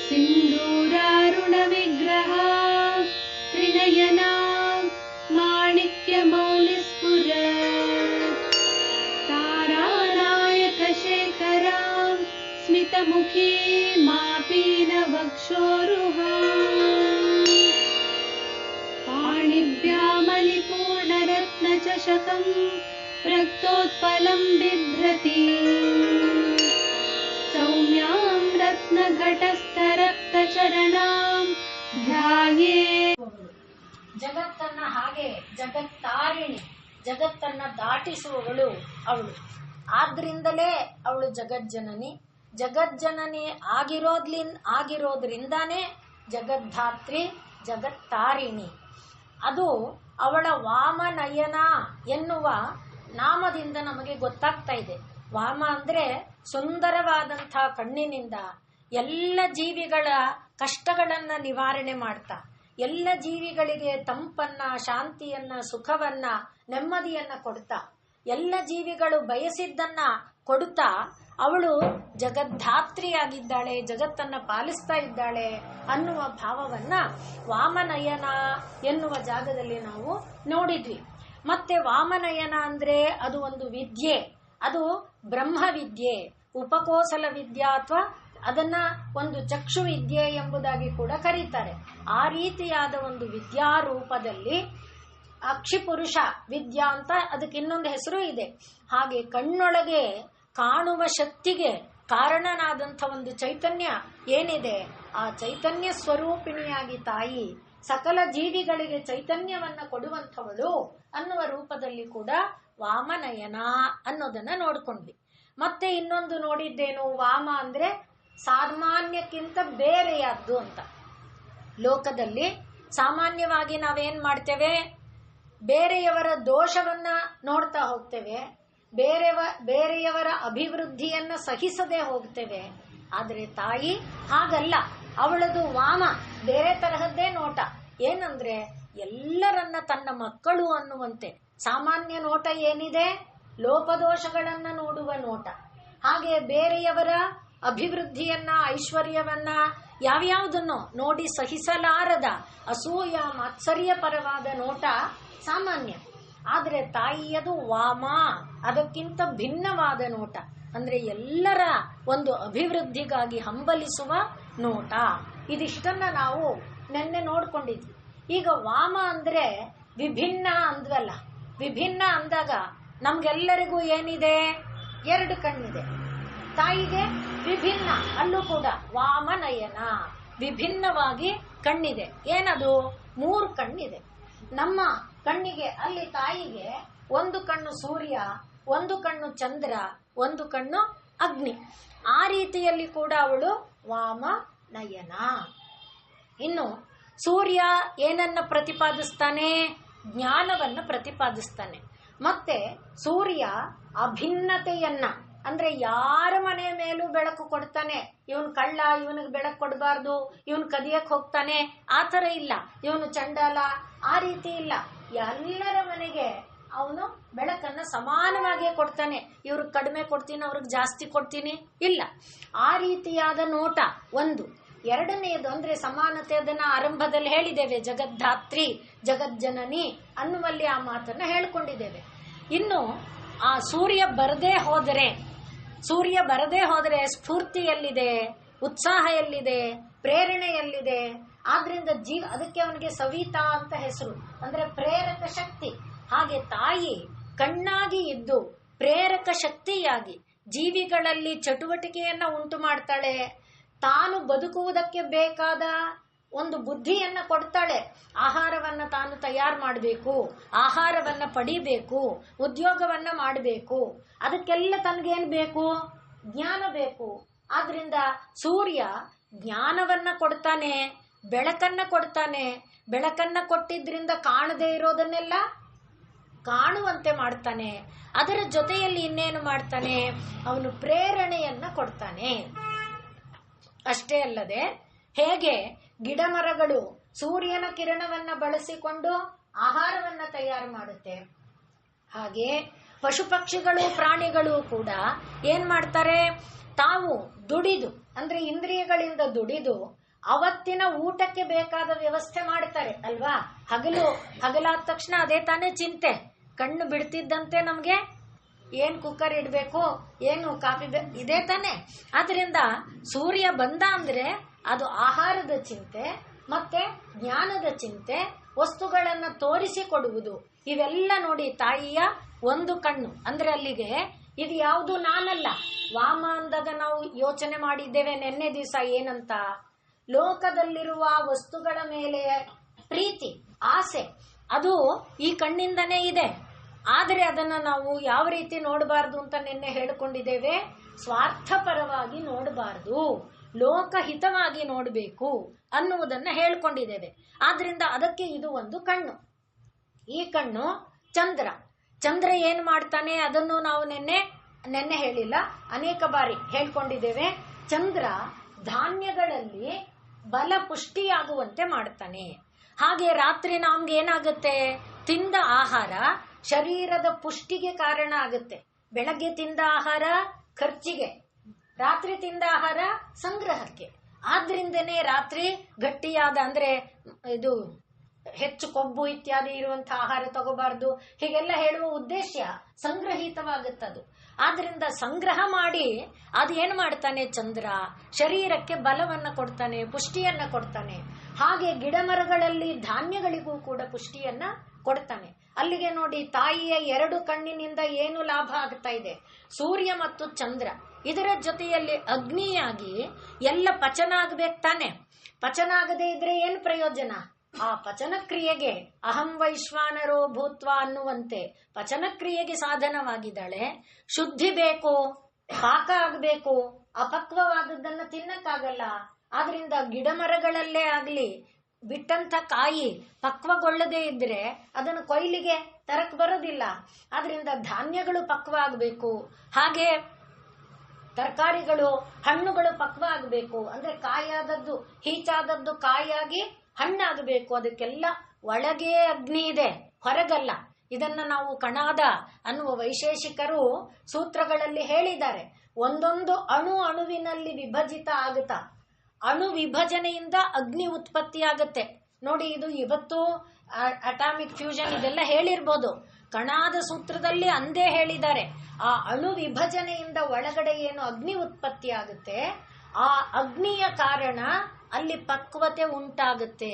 सिन्दूरारुणविग्रह त्रिनयना माणिक्यमौलिस्फुर तारानायकशेखरां स्मितमुखी मापीनवक्षोरुहा पाणिभ्यामलिपूर्णरत्नचषकं रक्तोत्पलं बिभ्रति सौम्यां रत्नघटस्थरक्तचरणां ध्याये. ಜಗತ್ತನ್ನ ಹಾಗೆ ಜಗತ್ತಾರಿಣಿ, ಜಗತ್ತನ್ನ ದಾಟಿಸುವವಳು ಅವಳು. ಆದ್ರಿಂದಲೇ ಅವಳು ಜಗಜ್ಜನನಿ. ಜಗಜ್ಜನನಿ ಆಗಿರೋದ್ರಿಂದಾನೇ ಜಗದ್ಧಾತ್ರಿ, ಜಗತ್ತಾರಿಣಿ. ಅದು ಅವಳ ವಾಮನಯನ ಎನ್ನುವ ನಾಮದಿಂದ ನಮಗೆ ಗೊತ್ತಾಗ್ತಾ ಇದೆ. ವಾಮ ಅಂದ್ರೆ ಸುಂದರವಾದಂಥ ಕಣ್ಣಿನಿಂದ ಎಲ್ಲ ಜೀವಿಗಳ ಕಷ್ಟಗಳನ್ನ ನಿವಾರಣೆ ಮಾಡ್ತಾ, ಎಲ್ಲ ಜೀವಿಗಳಿಗೆ ತಂಪನ್ನ, ಶಾಂತಿಯನ್ನ, ಸುಖವನ್ನ, ನೆಮ್ಮದಿಯನ್ನ ಕೊಡ್ತಾ, ಎಲ್ಲ ಜೀವಿಗಳು ಬಯಸಿದ್ದನ್ನ ಕೊಡುತ್ತಾ ಅವಳು ಜಗದ್ಧಾತ್ರಿಯಾಗಿದ್ದಾಳೆ, ಜಗತ್ತನ್ನ ಪಾಲಿಸ್ತಾ ಇದ್ದಾಳೆ ಅನ್ನುವ ಭಾವವನ್ನ ವಾಮನಯನ ಎನ್ನುವ ಜಾಗದಲ್ಲಿ ನಾವು ನೋಡಿದ್ವಿ. ಮತ್ತೆ ವಾಮನಯನ ಅಂದ್ರೆ ಅದು ಒಂದು ವಿದ್ಯೆ, ಅದು ಬ್ರಹ್ಮವಿದ್ಯೆ, ಉಪಕೋಸಲ ವಿದ್ಯಾ ಅಥವಾ ಅದನ್ನ ಒಂದು ಚಕ್ಷು ವಿದ್ಯೆ ಎಂಬುದಾಗಿ ಕೂಡ ಕರೀತಾರೆ. ಆ ರೀತಿಯಾದ ಒಂದು ವಿದ್ಯಾರೂಪದಲ್ಲಿ ಅಕ್ಷಿಪುರುಷ ವಿದ್ಯಾ ಅಂತ ಅದಕ್ಕೆ ಇನ್ನೊಂದು ಹೆಸರು ಇದೆ. ಹಾಗೆ ಕಣ್ಣೊಳಗೆ ಕಾಣುವ ಶಕ್ತಿಗೆ ಕಾರಣನಾದಂಥ ಒಂದು ಚೈತನ್ಯ ಏನಿದೆ, ಆ ಚೈತನ್ಯ ಸ್ವರೂಪಿಣಿಯಾಗಿ ತಾಯಿ ಸಕಲ ಜೀವಿಗಳಿಗೆ ಚೈತನ್ಯವನ್ನ ಕೊಡುವಂಥವಳು ಅನ್ನುವ ರೂಪದಲ್ಲಿ ಕೂಡ ವಾಮನಯನ ಅನ್ನೋದನ್ನ ನೋಡ್ಕೊಂಡ್ವಿ. ಮತ್ತೆ ಇನ್ನೊಂದು ನೋಡಿದ್ದೇನು, ವಾಮ ಅಂದ್ರೆ ಸಾಮಾನ್ಯಕ್ಕಿಂತ ಬೇರೆಯಾದ್ದು ಅಂತ. ಲೋಕದಲ್ಲಿ ಸಾಮಾನ್ಯವಾಗಿ ನಾವೇನ್ ಮಾಡ್ತೇವೆ, ಬೇರೆಯವರ ದೋಷವನ್ನ ನೋಡ್ತಾ ಹೋಗ್ತೇವೆ, ಬೇರೆಯವರ ಅಭಿವೃದ್ಧಿಯನ್ನ ಸಹಿಸದೆ ಹೋಗ್ತೇವೆ. ಆದ್ರೆ ತಾಯಿ ಹಾಗಲ್ಲ, ಅವಳದು ವಾಮ ಬೇರೆ ತರಹದ್ದೇ ನೋಟ. ಏನಂದ್ರೆ ಎಲ್ಲರನ್ನ ತನ್ನ ಮಕ್ಕಳು ಅನ್ನುವಂತೆ. ಸಾಮಾನ್ಯ ನೋಟ ಏನಿದೆ, ಲೋಪದೋಷಗಳನ್ನ ನೋಡುವ ನೋಟ. ಹಾಗೆ ಬೇರೆಯವರ ಅಭಿವೃದ್ಧಿಯನ್ನ, ಐಶ್ವರ್ಯವನ್ನ, ಯಾವ್ಯಾವುದನ್ನು ನೋಡಿ ಸಹಿಸಲಾರದ ಅಸೂಯ ಮಾತ್ಸರ್ಯ ಪರವಾದ ನೋಟ ಸಾಮಾನ್ಯ. ಆದ್ರೆ ತಾಯಿಯದು ವಾಮ, ಅದಕ್ಕಿಂತ ಭಿನ್ನವಾದ ನೋಟ. ಅಂದ್ರೆ ಎಲ್ಲರ ಒಂದು ಅಭಿವೃದ್ಧಿಗಾಗಿ ಹಂಬಲಿಸುವ ನೋಟ. ಇದಿಷ್ಟನ್ನ ನಾವು ನೆನ್ನೆ ನೋಡ್ಕೊಂಡಿದ್ವಿ. ಈಗ ವಾಮ ಅಂದ್ರೆ ವಿಭಿನ್ನ ಅಂದ್ವಲ್ಲ. ವಿಭಿನ್ನ ಅಂದಾಗ ನಮ್ಗೆಲ್ಲರಿಗೂ ಏನಿದೆ, ಎರಡು ಕಣ್ಣಿದೆ. ತಾಯಿಗೆ ವಿಭಿನ್ನ, ಅಲ್ಲೂ ಕೂಡ ವಾಮನಯನ, ವಿಭಿನ್ನವಾಗಿ ಕಣ್ಣಿದೆ. ಏನದು, 3 ಕಣ್ಣಿದೆ. ನಮ್ಮ ಕಣ್ಣಿಗೆ, ಅಲ್ಲಿ ತಾಯಿಗೆ ಒಂದು ಕಣ್ಣು ಸೂರ್ಯ, ಒಂದು ಕಣ್ಣು ಚಂದ್ರ, ಒಂದು ಕಣ್ಣು ಅಗ್ನಿ. ಆ ರೀತಿಯಲ್ಲಿ ಕೂಡ ಅವಳು ವಾಮನಯನ. ಇನ್ನು ಸೂರ್ಯ ಏನನ್ನ ಪ್ರತಿಪಾದಿಸ್ತಾನೆ, ಜ್ಞಾನವನ್ನ ಪ್ರತಿಪಾದಿಸ್ತಾನೆ. ಮತ್ತೆ ಸೂರ್ಯ ಅಭಿನ್ನತೆಯನ್ನ, ಅಂದ್ರೆ ಯಾರ ಮನೆ ಮೇಲೂ ಬೆಳಕು ಕೊಡ್ತಾನೆ. ಇವನು ಕಳ್ಳ, ಇವನಿಗೆ ಬೆಳಕು ಕೊಡಬಾರ್ದು, ಇವನು ಕದಿಯಕ್ ಹೋಗ್ತಾನೆ, ಆ ತರ ಇಲ್ಲ. ಇವನು ಚಂಡಾಲ, ಆ ರೀತಿ ಇಲ್ಲ. ಎಲ್ಲರ ಮನೆಗೆ ಅವನು ಬೆಳಕನ್ನ ಸಮಾನವಾಗಿಯೇ ಕೊಡ್ತಾನೆ. ಇವ್ರಿಗೆ ಕಡಿಮೆ ಕೊಡ್ತೀನಿ, ಅವ್ರಿಗೆ ಜಾಸ್ತಿ ಕೊಡ್ತೀನಿ, ಇಲ್ಲ. ಆ ರೀತಿಯಾದ ನೋಟ ಒಂದು. ಎರಡನೆಯದು ಅಂದ್ರೆ ಸಮಾನತೆ. ಅದನ್ನ ಆರಂಭದಲ್ಲಿ ಹೇಳಿದ್ದೇವೆ, ಜಗದ್ಧಾತ್ರಿ, ಜಗಜ್ಜನನಿ ಅನ್ನುವಲ್ಲಿ ಆ ಮಾತನ್ನ ಹೇಳ್ಕೊಂಡಿದ್ದೇವೆ. ಇನ್ನು ಆ ಸೂರ್ಯ ಬರದೇ ಹೋದರೆ ಸ್ಫೂರ್ತಿ ಎಲ್ಲಿದೆ, ಉತ್ಸಾಹ ಎಲ್ಲಿದೆ, ಪ್ರೇರಣೆ ಎಲ್ಲಿದೆ? ಆದ್ರಿಂದ ಅದಕ್ಕೆ ಅವನಿಗೆ ಸವಿತಾ ಅಂತ ಹೆಸರು, ಅಂದ್ರೆ ಪ್ರೇರಕ ಶಕ್ತಿ. ಹಾಗೆ ತಾಯಿ ಕಣ್ಣಾಗಿ ಇದ್ದು ಪ್ರೇರಕ ಶಕ್ತಿಯಾಗಿ ಜೀವಿಗಳಲ್ಲಿ ಚಟುವಟಿಕೆಯನ್ನ ಉಂಟು ಮಾಡ್ತಾಳೆ. ತಾನು ಬದುಕುವುದಕ್ಕೆ ಬೇಕಾದ ಒಂದು ಬುದ್ಧಿಯನ್ನ ಕೊಡ್ತಾಳೆ. ಆಹಾರವನ್ನ ತಾನು ತಯಾರು ಮಾಡಬೇಕು, ಆಹಾರವನ್ನ ಪಡಿಬೇಕು, ಉದ್ಯೋಗವನ್ನ ಮಾಡಬೇಕು. ಅದಕ್ಕೆಲ್ಲ ತನಗೇನ್ ಬೇಕು, ಜ್ಞಾನ ಬೇಕು. ಆದ್ರಿಂದ ಸೂರ್ಯ ಜ್ಞಾನವನ್ನ ಕೊಡ್ತಾನೆ, ಬೆಳಕನ್ನ ಕೊಡ್ತಾನೆ. ಬೆಳಕನ್ನ ಕೊಟ್ಟಿದ್ರಿಂದ ಕಾಣದೇ ಇರೋದನ್ನೆಲ್ಲ ಕಾಣುವಂತೆ ಮಾಡ್ತಾನೆ. ಅದರ ಜೊತೆಯಲ್ಲಿ ಇನ್ನೇನು ಮಾಡ್ತಾನೆ, ಅವನು ಪ್ರೇರಣೆಯನ್ನ ಕೊಡ್ತಾನೆ. ಅಷ್ಟೇ ಅಲ್ಲದೆ, ಹೇಗೆ ಗಿಡ ಮರಗಳು ಸೂರ್ಯನ ಕಿರಣವನ್ನ ಬಳಸಿಕೊಂಡು ಆಹಾರವನ್ನ ತಯಾರು ಮಾಡುತ್ತೆ, ಹಾಗೆ ಪಶು ಪಕ್ಷಿಗಳು ಪ್ರಾಣಿಗಳು ಕೂಡ ಏನ್ ಮಾಡ್ತಾರೆ, ತಾವು ದುಡಿದು, ಅಂದ್ರೆ ಇಂದ್ರಿಯಗಳಿಂದ ದುಡಿದು ಅವತ್ತಿನ ಊಟಕ್ಕೆ ಬೇಕಾದ ವ್ಯವಸ್ಥೆ ಮಾಡ್ತಾರೆ ಅಲ್ವಾ. ಹಗಲಾದ ತಕ್ಷಣ ಅದೇ ತಾನೇ ಚಿಂತೆ. ಕಣ್ಣು ಬಿಡ್ತಿದ್ದಂತೆ ನಮ್ಗೆ ಏನ್ ಕುಕ್ಕರ್ ಇಡ್ಬೇಕು, ಏನು ಕಾಫಿ ಇದೇ ತಾನೆ. ಆದ್ರಿಂದ ಸೂರ್ಯ ಬಂದ ಅಂದ್ರೆ ಅದು ಆಹಾರದ ಚಿಂತೆ, ಮತ್ತೆ ಜ್ಞಾನದ ಚಿಂತೆ, ವಸ್ತುಗಳನ್ನ ತೋರಿಸಿ ಕೊಡುವುದು. ಇವೆಲ್ಲ ನೋಡಿ ತಾಯಿಯ ಒಂದು ಕಣ್ಣು. ಅಂದ್ರೆ ಅಲ್ಲಿಗೆ ಇದು ಯಾವುದು ನಾನಲ್ಲ. ವಾಮ ಅಂದಾಗ ನಾವು ಯೋಚನೆ ಮಾಡಿದ್ದೇವೆ ನಿನ್ನೆ ದಿವಸ ಏನಂತ, ಲೋಕದಲ್ಲಿರುವ ವಸ್ತುಗಳ ಮೇಲೆ ಪ್ರೀತಿ, ಆಸೆ, ಅದು ಈ ಕಣ್ಣಿಂದನೇ ಇದೆ. ಆದರೆ ಅದನ್ನ ನಾವು ಯಾವ ರೀತಿ ನೋಡಬಾರ್ದು ಅಂತ ನಿನ್ನೆ ಹೇಳಿಕೊಂಡಿದ್ದೇವೆ. ಸ್ವಾರ್ಥಪರವಾಗಿ ನೋಡಬಾರ್ದು, ಲೋಕಹಿತವಾಗಿ ನೋಡಬೇಕು ಅನ್ನುವುದನ್ನ ಹೇಳ್ಕೊಂಡಿದ್ದೇವೆ. ಆದ್ರಿಂದ ಅದಕ್ಕೆ ಇದು ಒಂದು ಕಣ್ಣು. ಈ ಕಣ್ಣು ಚಂದ್ರ ಏನ್ ಮಾಡ್ತಾನೆ ಅದನ್ನು ನಾವು ನೆನ್ನೆ ಹೇಳಿಲ್ಲ, ಅನೇಕ ಬಾರಿ ಹೇಳ್ಕೊಂಡಿದ್ದೇವೆ. ಚಂದ್ರ ಧಾನ್ಯಗಳಲ್ಲಿ ಬಲ ಪುಷ್ಟಿಯಾಗುವಂತೆ ಮಾಡ್ತಾನೆ. ಹಾಗೆ ರಾತ್ರಿ ನಮ್ಗೆ ಏನಾಗುತ್ತೆ, ತಿಂದ ಆಹಾರ ಶರೀರದ ಪುಷ್ಟಿಗೆ ಕಾರಣ ಆಗುತ್ತೆ. ಬೆಳಗ್ಗೆ ತಿಂದ ಆಹಾರ ಖರ್ಚಿಗೆ, ರಾತ್ರಿ ತಿಂದ ಆಹಾರ ಸಂಗ್ರಹಕ್ಕೆ. ಆದ್ರಿಂದನೇ ರಾತ್ರಿ ಗಟ್ಟಿಯಾದ ಅಂದ್ರೆ ಇದು ಹೆಚ್ಚು ಕೊಬ್ಬು ಇತ್ಯಾದಿ ಇರುವಂತಹ ಆಹಾರ ತಗೋಬಾರ್ದು, ಹೀಗೆಲ್ಲ ಹೇಳುವ ಉದ್ದೇಶ ಸಂಗ್ರಹಿತವಾಗುತ್ತದು. ಆದ್ರಿಂದ ಸಂಗ್ರಹ ಮಾಡಿ ಅದು ಏನ್ ಮಾಡ್ತಾನೆ, ಚಂದ್ರ ಶರೀರಕ್ಕೆ ಬಲವನ್ನ ಕೊಡ್ತಾನೆ, ಪುಷ್ಟಿಯನ್ನ ಕೊಡ್ತಾನೆ. ಹಾಗೆ ಗಿಡ ಮರಗಳಲ್ಲಿ ಧಾನ್ಯಗಳಿಗೂ ಕೂಡ ಪುಷ್ಟಿಯನ್ನ ಕೊಡ್ತಾನೆ. ಅಲ್ಲಿಗೆ ನೋಡಿ, ತಾಯಿಯ ಎರಡು ಕಣ್ಣಿನಿಂದ ಏನು ಲಾಭ ಆಗ್ತಾ ಇದೆ. ಸೂರ್ಯ ಮತ್ತು ಚಂದ್ರ, ಇದರ ಜೊತೆಯಲ್ಲಿ ಅಗ್ನಿಯಾಗಿ ಎಲ್ಲ ಪಚನ ಆಗ್ಬೇಕು ತಾನೆ. ಪಚನ ಆಗದೆ ಇದ್ರೆ ಏನ್ ಪ್ರಯೋಜನ? ಆ ಪಚನ ಕ್ರಿಯೆಗೆ ಅಹಂ ವೈಶ್ವಾನರೋ ಭೂತ್ವ ಅನ್ನುವಂತೆ ಪಚನ ಕ್ರಿಯೆಗೆ ಸಾಧನವಾಗಿದ್ದಾಳೆ. ಶುದ್ಧಿ ಬೇಕು, ಪಾಕ ಆಗಬೇಕು, ಅಪಕ್ವವಾದದ್ದನ್ನ ತಿನ್ನಕ್ಕಾಗಲ್ಲ. ಆದ್ರಿಂದ ಗಿಡ ಮರಗಳಲ್ಲೇ ಆಗ್ಲಿ ಬಿಟ್ಟಂತ ಕಾಯಿ ಪಕ್ವಗೊಳ್ಳದೆ ಇದ್ರೆ ಅದನ್ನು ಕೊಯ್ಲಿಗೆ ತರಕ್ ಬರೋದಿಲ್ಲ. ಆದ್ರಿಂದ ಧಾನ್ಯಗಳು ಪಕ್ವ ಆಗಬೇಕು, ಹಾಗೆ ತರಕಾರಿಗಳು ಹಣ್ಣುಗಳು ಪಕ್ವ ಆಗಬೇಕು. ಅಂದ್ರೆ ಕಾಯಾದದ್ದು ಹೀಚಾದದ್ದು ಕಾಯಾಗಿ ಹಣ್ಣಾಗಬೇಕು. ಅದಕ್ಕೆಲ್ಲ ಒಳಗೆ ಅಗ್ನಿ ಇದೆ, ಹೊರಗಲ್ಲ. ಇದನ್ನ ನಾವು ಕಣಾದ ಅನ್ನುವ ವೈಶೇಷಿಕರು ಸೂತ್ರಗಳಲ್ಲಿ ಹೇಳಿದ್ದಾರೆ. ಒಂದೊಂದು ಅಣುವಿನಲ್ಲಿ ವಿಭಜಿತ ಆಗುತ್ತಾ, ಅಣು ವಿಭಜನೆಯಿಂದ ಅಗ್ನಿ ಉತ್ಪತ್ತಿ ಆಗುತ್ತೆ. ನೋಡಿ, ಇದು ಇವತ್ತು ಅಟಾಮಿಕ್ ಫ್ಯೂಷನ್ ಇದೆಲ್ಲ ಹೇಳಿರ್ಬೋದು. ಕಣಾದ ಸೂತ್ರದಲ್ಲಿ ಅಂದೇ ಹೇಳಿದ್ದಾರೆ. ಆ ಅಣು ವಿಭಜನೆಯಿಂದ ಒಳಗಡೆ ಏನು ಅಗ್ನಿ ಉತ್ಪತ್ತಿ ಆಗುತ್ತೆ, ಆ ಅಗ್ನಿಯ ಕಾರಣ ಅಲ್ಲಿ ಪಕ್ವತೆ ಉಂಟಾಗುತ್ತೆ.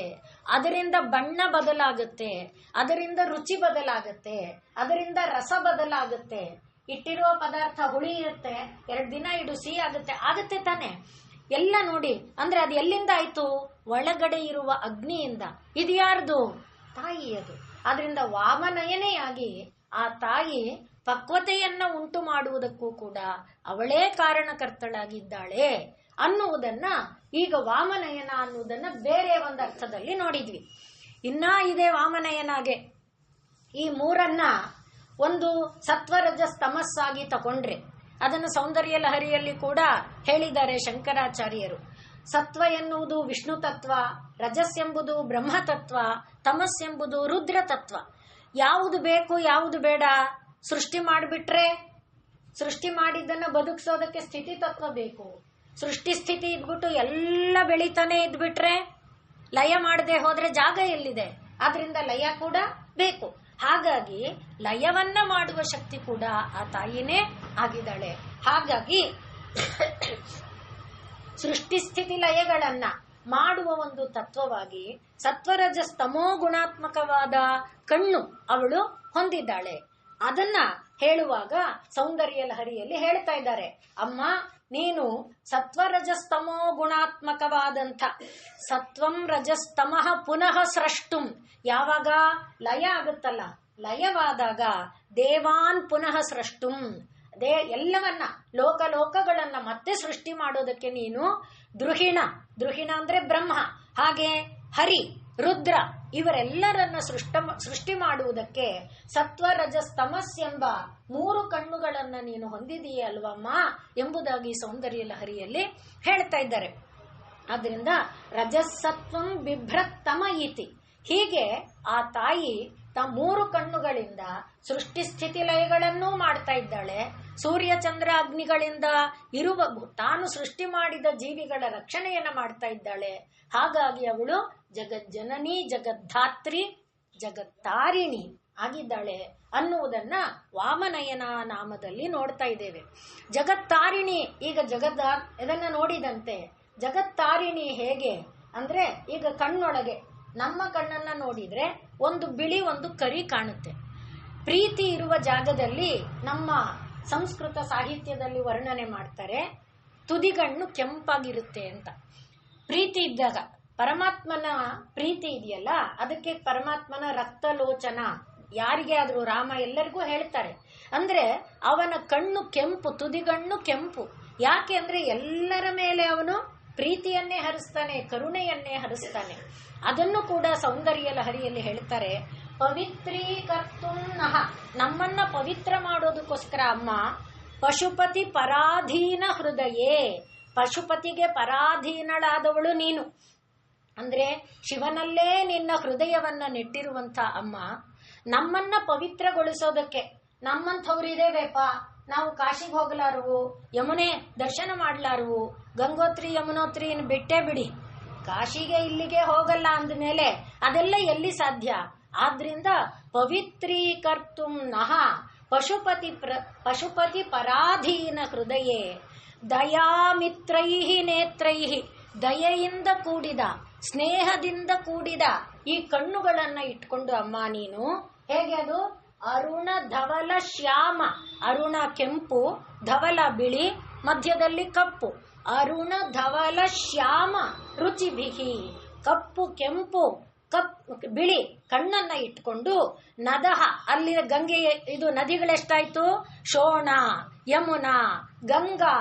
ಅದರಿಂದ ಬಣ್ಣ ಬದಲಾಗುತ್ತೆ, ಅದರಿಂದ ರುಚಿ ಬದಲಾಗುತ್ತೆ, ಅದರಿಂದ ರಸ ಬದಲಾಗುತ್ತೆ. ಇಟ್ಟಿರುವ ಪದಾರ್ಥ ಹುಳಿ ಇರುತ್ತೆ, 2 ದಿನ ಇಡು ಸಿಹಿ ಆಗುತ್ತೆ ತಾನೆ. ಎಲ್ಲ ನೋಡಿ, ಅಂದ್ರೆ ಅದು ಎಲ್ಲಿಂದ ಆಯ್ತು? ಒಳಗಡೆ ಇರುವ ಅಗ್ನಿಯಿಂದ. ಇದು ಯಾರ್ದು? ತಾಯಿಯದು. ಆದ್ರಿಂದ ವಾಮನಯನೆಯಾಗಿ ಆ ತಾಯಿ ಪಕ್ವತೆಯನ್ನ ಉಂಟು ಮಾಡುವುದಕ್ಕೂ ಕೂಡ ಅವಳೇ ಕಾರಣಕರ್ತಳಾಗಿದ್ದಾಳೆ ಅನ್ನುವುದನ್ನ ಈಗ ವಾಮನಯನ ಅನ್ನುವುದನ್ನ ಬೇರೆ ಒಂದು ಅರ್ಥದಲ್ಲಿ ನೋಡಿದ್ವಿ. ಇನ್ನ ಇದೆ ವಾಮನಯನಾಗೆ. ಈ ಮೂರನ್ನ ಒಂದು ಸತ್ವರಜಸ್ ತಮಸ್ಸಾಗಿ ತಗೊಂಡ್ರೆ, ಅದನ್ನು ಸೌಂದರ್ಯ ಲಹರಿಯಲ್ಲಿ ಕೂಡ ಹೇಳಿದ್ದಾರೆ ಶಂಕರಾಚಾರ್ಯರು. ಸತ್ವ ಎನ್ನುವುದು ವಿಷ್ಣು ತತ್ವ, ರಜಸ್ ಎಂಬುದು ಬ್ರಹ್ಮ ತತ್ವ, ತಮಸ್ ಎಂಬುದು ರುದ್ರ ತತ್ವ. ಯಾವುದು ಬೇಕು ಯಾವುದು ಬೇಡ? ಸೃಷ್ಟಿ ಮಾಡಿಬಿಟ್ರೆ ಸೃಷ್ಟಿ ಮಾಡಿದ್ದನ್ನ ಬದುಕಿಸೋದಕ್ಕೆ ಸ್ಥಿತಿ ತತ್ವ ಬೇಕು. ಸೃಷ್ಟಿ ಸ್ಥಿತಿ ಇದ್ಬಿಟ್ಟು ಎಲ್ಲ ಬೆಳಿತಾನೆ ಇದ್ಬಿಟ್ರೆ, ಲಯ ಮಾಡದೆ ಹೋದ್ರೆ ಜಾಗ ಎಲ್ಲಿದೆ? ಆದ್ರಿಂದ ಲಯ ಕೂಡ ಬೇಕು. ಹಾಗಾಗಿ ಲಯವನ್ನ ಮಾಡುವ ಶಕ್ತಿ ಕೂಡ ಆ ತಾಯಿನೇ ಆಗಿದ್ದಾಳೆ. ಹಾಗಾಗಿ ಸೃಷ್ಟಿ ಸ್ಥಿತಿ ಲಯಗಳನ್ನ ಮಾಡುವ ಒಂದು ತತ್ವವಾಗಿ ಸತ್ವರಜಸ್ತಮೋ ಗುಣಾತ್ಮಕವಾದ ಕಣ್ಣು ಅವಳು ಹೊಂದಿದ್ದಾಳೆ. ಅದನ್ನ ಹೇಳುವಾಗ ಸೌಂದರ್ಯ ಲಹರಿಯಲ್ಲಿ ಹೇಳ್ತಾ ಇದ್ದಾರೆ, ಅಮ್ಮ ನೀನು ಸತ್ವರಜಸ್ತಮೋ ಗುಣಾತ್ಮಕವಾದಂಥ ಸತ್ವಂ ರಜಸ್ತಮಃ ಪುನಃ ಸೃಷ್ಟುಂ, ಯಾವಾಗ ಲಯ ಆಗುತ್ತಲ್ಲ, ಲಯವಾದಾಗ ದೇವಾನ್ ಪುನಃ ಸೃಷ್ಟುಂ, ಎಲ್ಲವನ್ನ ಲೋಕಗಳನ್ನ ಮತ್ತೆ ಸೃಷ್ಟಿ ಮಾಡೋದಕ್ಕೆ ನೀನು ದ್ರುಹಿಣ ಅಂದ್ರೆ ಬ್ರಹ್ಮ, ಹಾಗೆ ಹರಿ, ರುದ್ರ ಇವರೆಲ್ಲರನ್ನ ಸೃಷ್ಟಿ ಮಾಡುವುದಕ್ಕೆ ಸತ್ವ ರಜಸ್ ತಮಸ್ ಎಂಬ 3 ಕಣ್ಣುಗಳನ್ನ ನೀನು ಹೊಂದಿದೀಯ ಅಲ್ವಮ್ಮ ಎಂಬುದಾಗಿ ಸೌಂದರ್ಯ ಲಹರಿಯಲ್ಲಿ ಹೇಳ್ತಾ ಇದ್ದಾರೆ. ಆದ್ರಿಂದ ರಜಸ್ಸತ್ವಂ ಬಿಭ್ರತ್ತಮ ಇತಿ, ಹೀಗೆ ಆ ತಾಯಿ 3 ಕಣ್ಣುಗಳಿಂದ ಸೃಷ್ಟಿ ಸ್ಥಿತಿ ಲಯಗಳನ್ನೂ ಮಾಡ್ತಾ ಇದ್ದಾಳೆ. ಸೂರ್ಯ ಚಂದ್ರ ಅಗ್ನಿಗಳಿಂದ ಇರುವ ತಾನು ಸೃಷ್ಟಿ ಮಾಡಿದ ಜೀವಿಗಳ ರಕ್ಷಣೆಯನ್ನ ಮಾಡ್ತಾ ಇದ್ದಾಳೆ. ಹಾಗಾಗಿ ಅವಳು ಜಗಜ್ಜನನಿ, ಜಗದ್ಧಾತ್ರಿ, ಜಗತ್ತಾರಿಣಿ ಆಗಿದ್ದಾಳೆ ಅನ್ನುವುದನ್ನ ವಾಮನಯನ ನಾಮದಲ್ಲಿ ನೋಡ್ತಾ ಇದ್ದೇವೆ. ಜಗತ್ತಾರಿಣಿ, ಈಗ ಇದನ್ನ ನೋಡಿದಂತೆ ಜಗತ್ತಾರಿಣಿ ಹೇಗೆ ಅಂದ್ರೆ, ಈಗ ಕಣ್ಣೊಳಗೆ ನಮ್ಮ ಕಣ್ಣನ್ನ ನೋಡಿದ್ರೆ ಒಂದು ಬಿಳಿ ಒಂದು ಕರಿ ಕಾಣುತ್ತೆ. ಪ್ರೀತಿ ಇರುವ ಜಾಗದಲ್ಲಿ ನಮ್ಮ ಸಂಸ್ಕೃತ ಸಾಹಿತ್ಯದಲ್ಲಿ ವರ್ಣನೆ ಮಾಡ್ತಾರೆ, ತುದಿಗಣ್ಣು ಕೆಂಪಾಗಿರುತ್ತೆ ಅಂತ. ಪ್ರೀತಿ ಇದ್ದಾಗ ಪರಮಾತ್ಮನ ಪ್ರೀತಿ ಇದೆಯಲ್ಲ, ಅದಕ್ಕೆ ಪರಮಾತ್ಮನ ರಕ್ತಲೋಚನ, ಯಾರಿಗೆ ಆದ್ರೂ ರಾಮ ಎಲ್ಲರಿಗೂ ಹೇಳ್ತಾರೆ. ಅಂದ್ರೆ ಅವನ ಕಣ್ಣು ಕೆಂಪು, ತುದಿಗಣ್ಣು ಕೆಂಪು. ಯಾಕೆ ಅಂದ್ರೆ ಎಲ್ಲರ ಮೇಲೆ ಅವನು ಪ್ರೀತಿಯನ್ನೇ ಹರಿಸ್ತಾನೆ, ಕರುಣೆಯನ್ನೇ ಹರಿಸ್ತಾನೆ. ಅದನ್ನು ಕೂಡ ಸೌಂದರ್ಯ ಲಹರಿಯಲ್ಲಿ ಹೇಳ್ತಾರೆ. ಪವಿತ್ರೀಕರ್ತುಂ ನಃ, ನಮ್ಮನ್ನ ಪವಿತ್ರ ಮಾಡೋದಕ್ಕೋಸ್ಕರ ಅಮ್ಮ ಪಶುಪತಿ ಪರಾಧೀನ ಹೃದಯೇ, ಪಶುಪತಿಗೆ ಪರಾಧೀನಳಾದವಳು ನೀನು. ಅಂದ್ರೆ ಶಿವನಲ್ಲೇ ನಿನ್ನ ಹೃದಯವನ್ನ ನೆಟ್ಟಿರುವಂತ ಅಮ್ಮ, ನಮ್ಮನ್ನ ಪವಿತ್ರಗೊಳಿಸೋದಕ್ಕೆ, ನಮ್ಮಂಥವ್ರಿದೇವೇಪ, ನಾವು ಕಾಶಿಗೆ ಹೋಗಲಾರುವು, ಯಮುನೆ ದರ್ಶನ ಮಾಡ್ಲಾರುವು, ಗಂಗೋತ್ರಿ ಯಮುನೋತ್ರಿ ಬಿಟ್ಟೇ ಬಿಡಿ, ಕಾಶಿಗೆ ಇಲ್ಲಿಗೆ ಹೋಗಲ್ಲ ಅಂದಮೇಲೆ ಅದೆಲ್ಲ ಎಲ್ಲಿ ಸಾಧ್ಯ? ಆದ್ರಿಂದ ಪವಿತ್ರೀಕರ್ತುಂ ನಃ ಪಶುಪತಿ ಪರಾಧೀನ ಹೃದಯೇ ದಯಾಮಿತ್ರೈಹಿ ನೇತ್ರೈಹಿ, ದಯೆಯಿಂದ ಕೂಡಿದ, ಸ್ನೇಹದಿಂದ ಕೂಡಿದ ಈ ಕಣ್ಣುಗಳನ್ನ ಇಟ್ಕೊಂಡು ಅಮ್ಮ ನೀನು ಹೇಗೆ, ಅದು ಅರುಣ ಧವಲ ಶ್ಯಾಮ, ಅರುಣ ಕೆಂಪು, ಧವಲ ಬಿಳಿ, ಮಧ್ಯದಲ್ಲಿ ಕಪ್ಪು, ಅರುಣ ಧವಲ ಶ್ಯಾಮ ರುಚಿಭಿಹಿ, ಕಪ್ಪು ಕೆಂಪು ಬಿಳಿ ಕಣ್ಣನ್ನ ಇಟ್ಕೊಂಡು ನದಹ, ಅಲ್ಲಿ ಗಂಗೆ, ಇದು ನದಿಗಳೆಷ್ಟಾಯ್ತು? ಶೋಣ, ಯಮುನಾ, ಗಂಗಾ,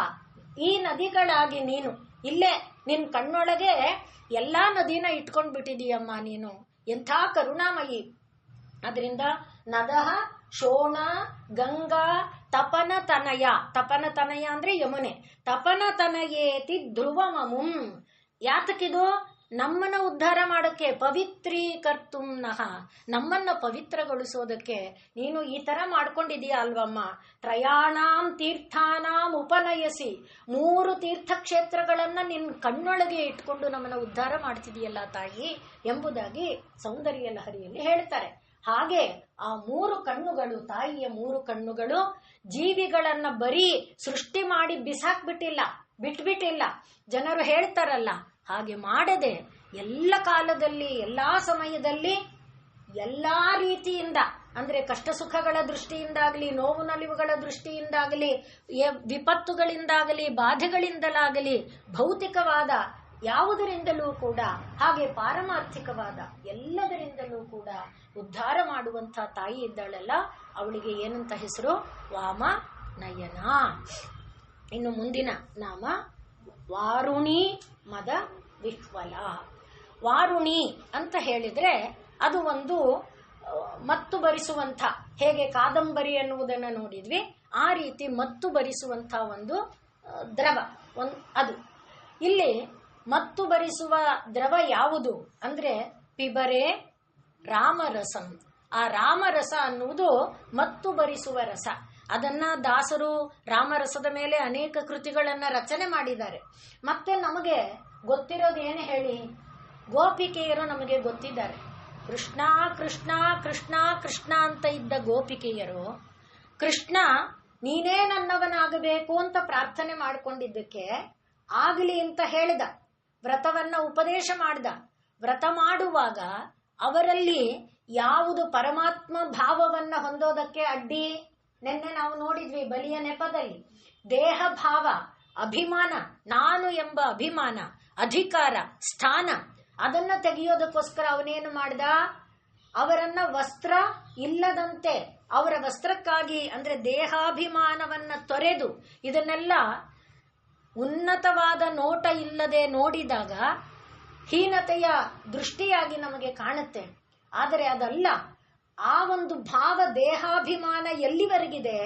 ಈ ನದಿಗಳಾಗಿ ನೀನು ಇಲ್ಲೇ ನಿನ್ ಕಣ್ಣೊಳಗೆ ಎಲ್ಲಾ ನದಿನ ಇಟ್ಕೊಂಡ್ ಬಿಟ್ಟಿದೀಯಮ್ಮ ನೀನು, ಎಂಥ ಕರುಣಾಮಯಿ. ಅದರಿಂದ ನದಹ, ಶೋಣ, ಗಂಗಾ, ತಪನ ತನಯ, ತಪನ ತನಯ ಅಂದ್ರೆ ಯಮುನೆ, ತಪನ ತನಯೇತಿ ಧ್ರುವಮಮುಂ. ಯಾತಕ್ಕಿದು? ನಮ್ಮನ್ನ ಉದ್ಧಾರ ಮಾಡಕ್ಕೆ, ಪವಿತ್ರೀಕರ್ತುಂ ನಃ, ನಮ್ಮನ್ನ ಪವಿತ್ರಗೊಳಿಸೋದಕ್ಕೆ ನೀನು ಈ ತರ ಮಾಡ್ಕೊಂಡಿದೀಯ ಅಲ್ವಮ್ಮ. ತ್ರಯಾಣಾಂ ತೀರ್ಥಾನಾಂ ಉಪನಯಸಿ, 3 ತೀರ್ಥಕ್ಷೇತ್ರಗಳನ್ನ ನಿನ್ನ ಕಣ್ಣೊಳಗೆ ಇಟ್ಕೊಂಡು ನಮ್ಮನ್ನ ಉದ್ಧಾರ ಮಾಡ್ತಿದೀಯಲ್ಲ ತಾಯಿ ಎಂಬುದಾಗಿ ಸೌಂದರ್ಯ ಲಹರಿಯಲ್ಲಿ ಹೇಳ್ತಾರೆ. ಹಾಗೆ ಆ 3 ಕಣ್ಣುಗಳು, ತಾಯಿಯ 3 ಕಣ್ಣುಗಳು ಜೀವಿಗಳನ್ನ ಬರೀ ಸೃಷ್ಟಿ ಮಾಡಿ ಬಿಟ್ಬಿಟ್ಟಿಲ್ಲ. ಜನರು ಹೇಳ್ತಾರಲ್ಲ, ಹಾಗೆ ಮಾಡದೆ ಎಲ್ಲ ಕಾಲದಲ್ಲಿ, ಎಲ್ಲಾ ಸಮಯದಲ್ಲಿ, ಎಲ್ಲಾ ರೀತಿಯಿಂದ, ಅಂದ್ರೆ ಕಷ್ಟ ಸುಖಗಳ ದೃಷ್ಟಿಯಿಂದಾಗಲಿ, ನೋವು ನಲಿವುಗಳ ದೃಷ್ಟಿಯಿಂದಾಗಲಿ, ವಿಪತ್ತುಗಳಿಂದಾಗಲಿ, ಬಾಧೆಗಳಿಂದಲಾಗಲಿ, ಭೌತಿಕವಾದ ಯಾವುದರಿಂದಲೂ ಕೂಡ, ಹಾಗೆ ಪಾರಮಾರ್ಥಿಕವಾದ ಎಲ್ಲದರಿಂದಲೂ ಕೂಡ ಉದ್ಧಾರ ಮಾಡುವಂಥ ತಾಯಿ ಇದ್ದಾಳಲ್ಲ, ಅವಳಿಗೆ ಏನಂತ ಹೆಸರು? ವಾಮ ನಯನ. ಇನ್ನು ಮುಂದಿನ ನಾಮ ವಾರುಣಿ ಮದ ವಿಹ್ವಲ. ವಾರುಣಿ ಅಂತ ಹೇಳಿದ್ರೆ ಅದು ಒಂದು ಮತ್ತು ಬರಿಸುವಂಥ, ಹೇಗೆ ಕಾದಂಬರಿ ಅನ್ನುವುದನ್ನು ನೋಡಿದ್ವಿ, ಆ ರೀತಿ ಮತ್ತು ಬರಿಸುವಂಥ ಒಂದು ದ್ರವ ಅದು. ಇಲ್ಲಿ ಮತ್ತು ಬರಿಸುವ ದ್ರವ ಯಾವುದು ಅಂದ್ರೆ ಪಿಬರೆ ರಾಮರಸಂ. ಆ ರಾಮರಸ ಅನ್ನುವುದು ಮತ್ತು ಬರಿಸುವ ರಸ. ಅದನ್ನ ದಾಸರು ರಾಮರಸದ ಮೇಲೆ ಅನೇಕ ಕೃತಿಗಳನ್ನ ರಚನೆ ಮಾಡಿದ್ದಾರೆ. ಮತ್ತೆ ನಮಗೆ ಗೊತ್ತಿರೋದು ಏನು ಹೇಳಿ, ಗೋಪಿಕೆಯರು ನಮಗೆ ಗೊತ್ತಿದ್ದಾರೆ. ಕೃಷ್ಣ ಕೃಷ್ಣ ಕೃಷ್ಣ ಕೃಷ್ಣ ಅಂತ ಇದ್ದ ಗೋಪಿಕೆಯರು, ಕೃಷ್ಣ ನೀನೇ ನನ್ನವನಾಗಬೇಕು ಅಂತ ಪ್ರಾರ್ಥನೆ ಮಾಡಿಕೊಂಡಿದ್ದಕ್ಕೆ ಆಗಲಿ ಅಂತ ಹೇಳಿದ, ವ್ರತವನ್ನ ಉಪದೇಶ ಮಾಡಿದ. ವ್ರತ ಮಾಡುವಾಗ ಅವರಲ್ಲಿ ಯಾವುದು ಪರಮಾತ್ಮ ಭಾವವನ್ನ ಹೊಂದೋದಕ್ಕೆ ಅಡ್ಡಿ? ನಿನ್ನೆ ನಾವು ನೋಡಿದ್ವಿ ಬಲಿಯ ನೆಪದಲ್ಲಿ. ದೇಹ ಭಾವ, ಅಭಿಮಾನ, ನಾನು ಎಂಬ ಅಭಿಮಾನ, ಅಧಿಕಾರ, ಸ್ಥಾನ, ಅದನ್ನ ತೆಗೆಯೋದಕ್ಕೋಸ್ಕರ ಅವನೇನು ಮಾಡ್ದ? ಅವರನ್ನ ವಸ್ತ್ರ ಇಲ್ಲದಂತೆ, ಅವರ ವಸ್ತ್ರಕ್ಕಾಗಿ ಅಂದ್ರೆ ದೇಹಾಭಿಮಾನವನ್ನ ತೊರೆದು, ಇದನ್ನೆಲ್ಲ ಉನ್ನತವಾದ ನೋಟ ಇಲ್ಲದೆ ನೋಡಿದಾಗ ಹೀನತೆಯ ದೃಷ್ಟಿಯಾಗಿ ನಮಗೆ ಕಾಣುತ್ತೆ. ಆದರೆ ಅದಲ್ಲ. ಆ ಒಂದು ಭಾವ, ದೇಹಾಭಿಮಾನ ಎಲ್ಲಿವರೆಗಿದೆ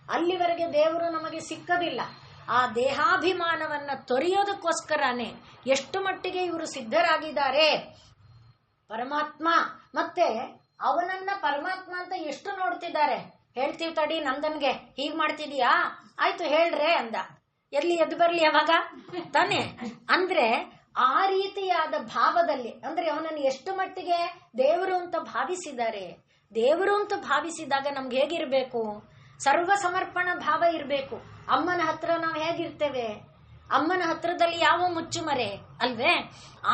ಅಲ್ಲಿವರೆಗೆ ದೇವರು ನಮಗೆ ಸಿಕ್ಕದಿಲ್ಲ. ಆ ದೇಹಾಭಿಮಾನವನ್ನ ತೊರೆಯೋದಕ್ಕೋಸ್ಕರನೇ ಎಷ್ಟು ಮಟ್ಟಿಗೆ ಇವರು ಸಿದ್ಧರಾಗಿದ್ದಾರೆ. ಪರಮಾತ್ಮ ಮತ್ತೆ ಅವನನ್ನ ಪರಮಾತ್ಮ ಅಂತ ಎಷ್ಟು ನೋಡ್ತಿದ್ದಾರೆ. ಹೇಳ್ತೀವಿ ತಡಿ ನಂದನ್ಗೆ ಹೀಗ್ ಮಾಡ್ತಿದೀಯಾ, ಆಯ್ತು ಹೇಳ್ರೆ ಅಂದ. ಎದ್ದು ಬರ್ಲಿ ಅವಾಗ ತಾನೆ. ಅಂದ್ರೆ ಆ ರೀತಿಯಾದ ಭಾವದಲ್ಲಿ, ಅಂದ್ರೆ ಅವನನ್ನು ಎಷ್ಟು ಮಟ್ಟಿಗೆ ದೇವರು ಅಂತ ಭಾವಿಸಿದ್ದಾರೆ. ದೇವರು ಅಂತ ಭಾವಿಸಿದಾಗ ನಮ್ಗೆ ಹೇಗಿರ್ಬೇಕು? ಸರ್ವ ಸಮರ್ಪಣ ಭಾವ ಇರ್ಬೇಕು. ಅಮ್ಮನ ಹತ್ರ ನಾವು ಹೇಗಿರ್ತೇವೆ? ಅಮ್ಮನ ಹತ್ರದಲ್ಲಿ ಯಾವ ಮುಚ್ಚುಮರೆ ಅಲ್ವೇ?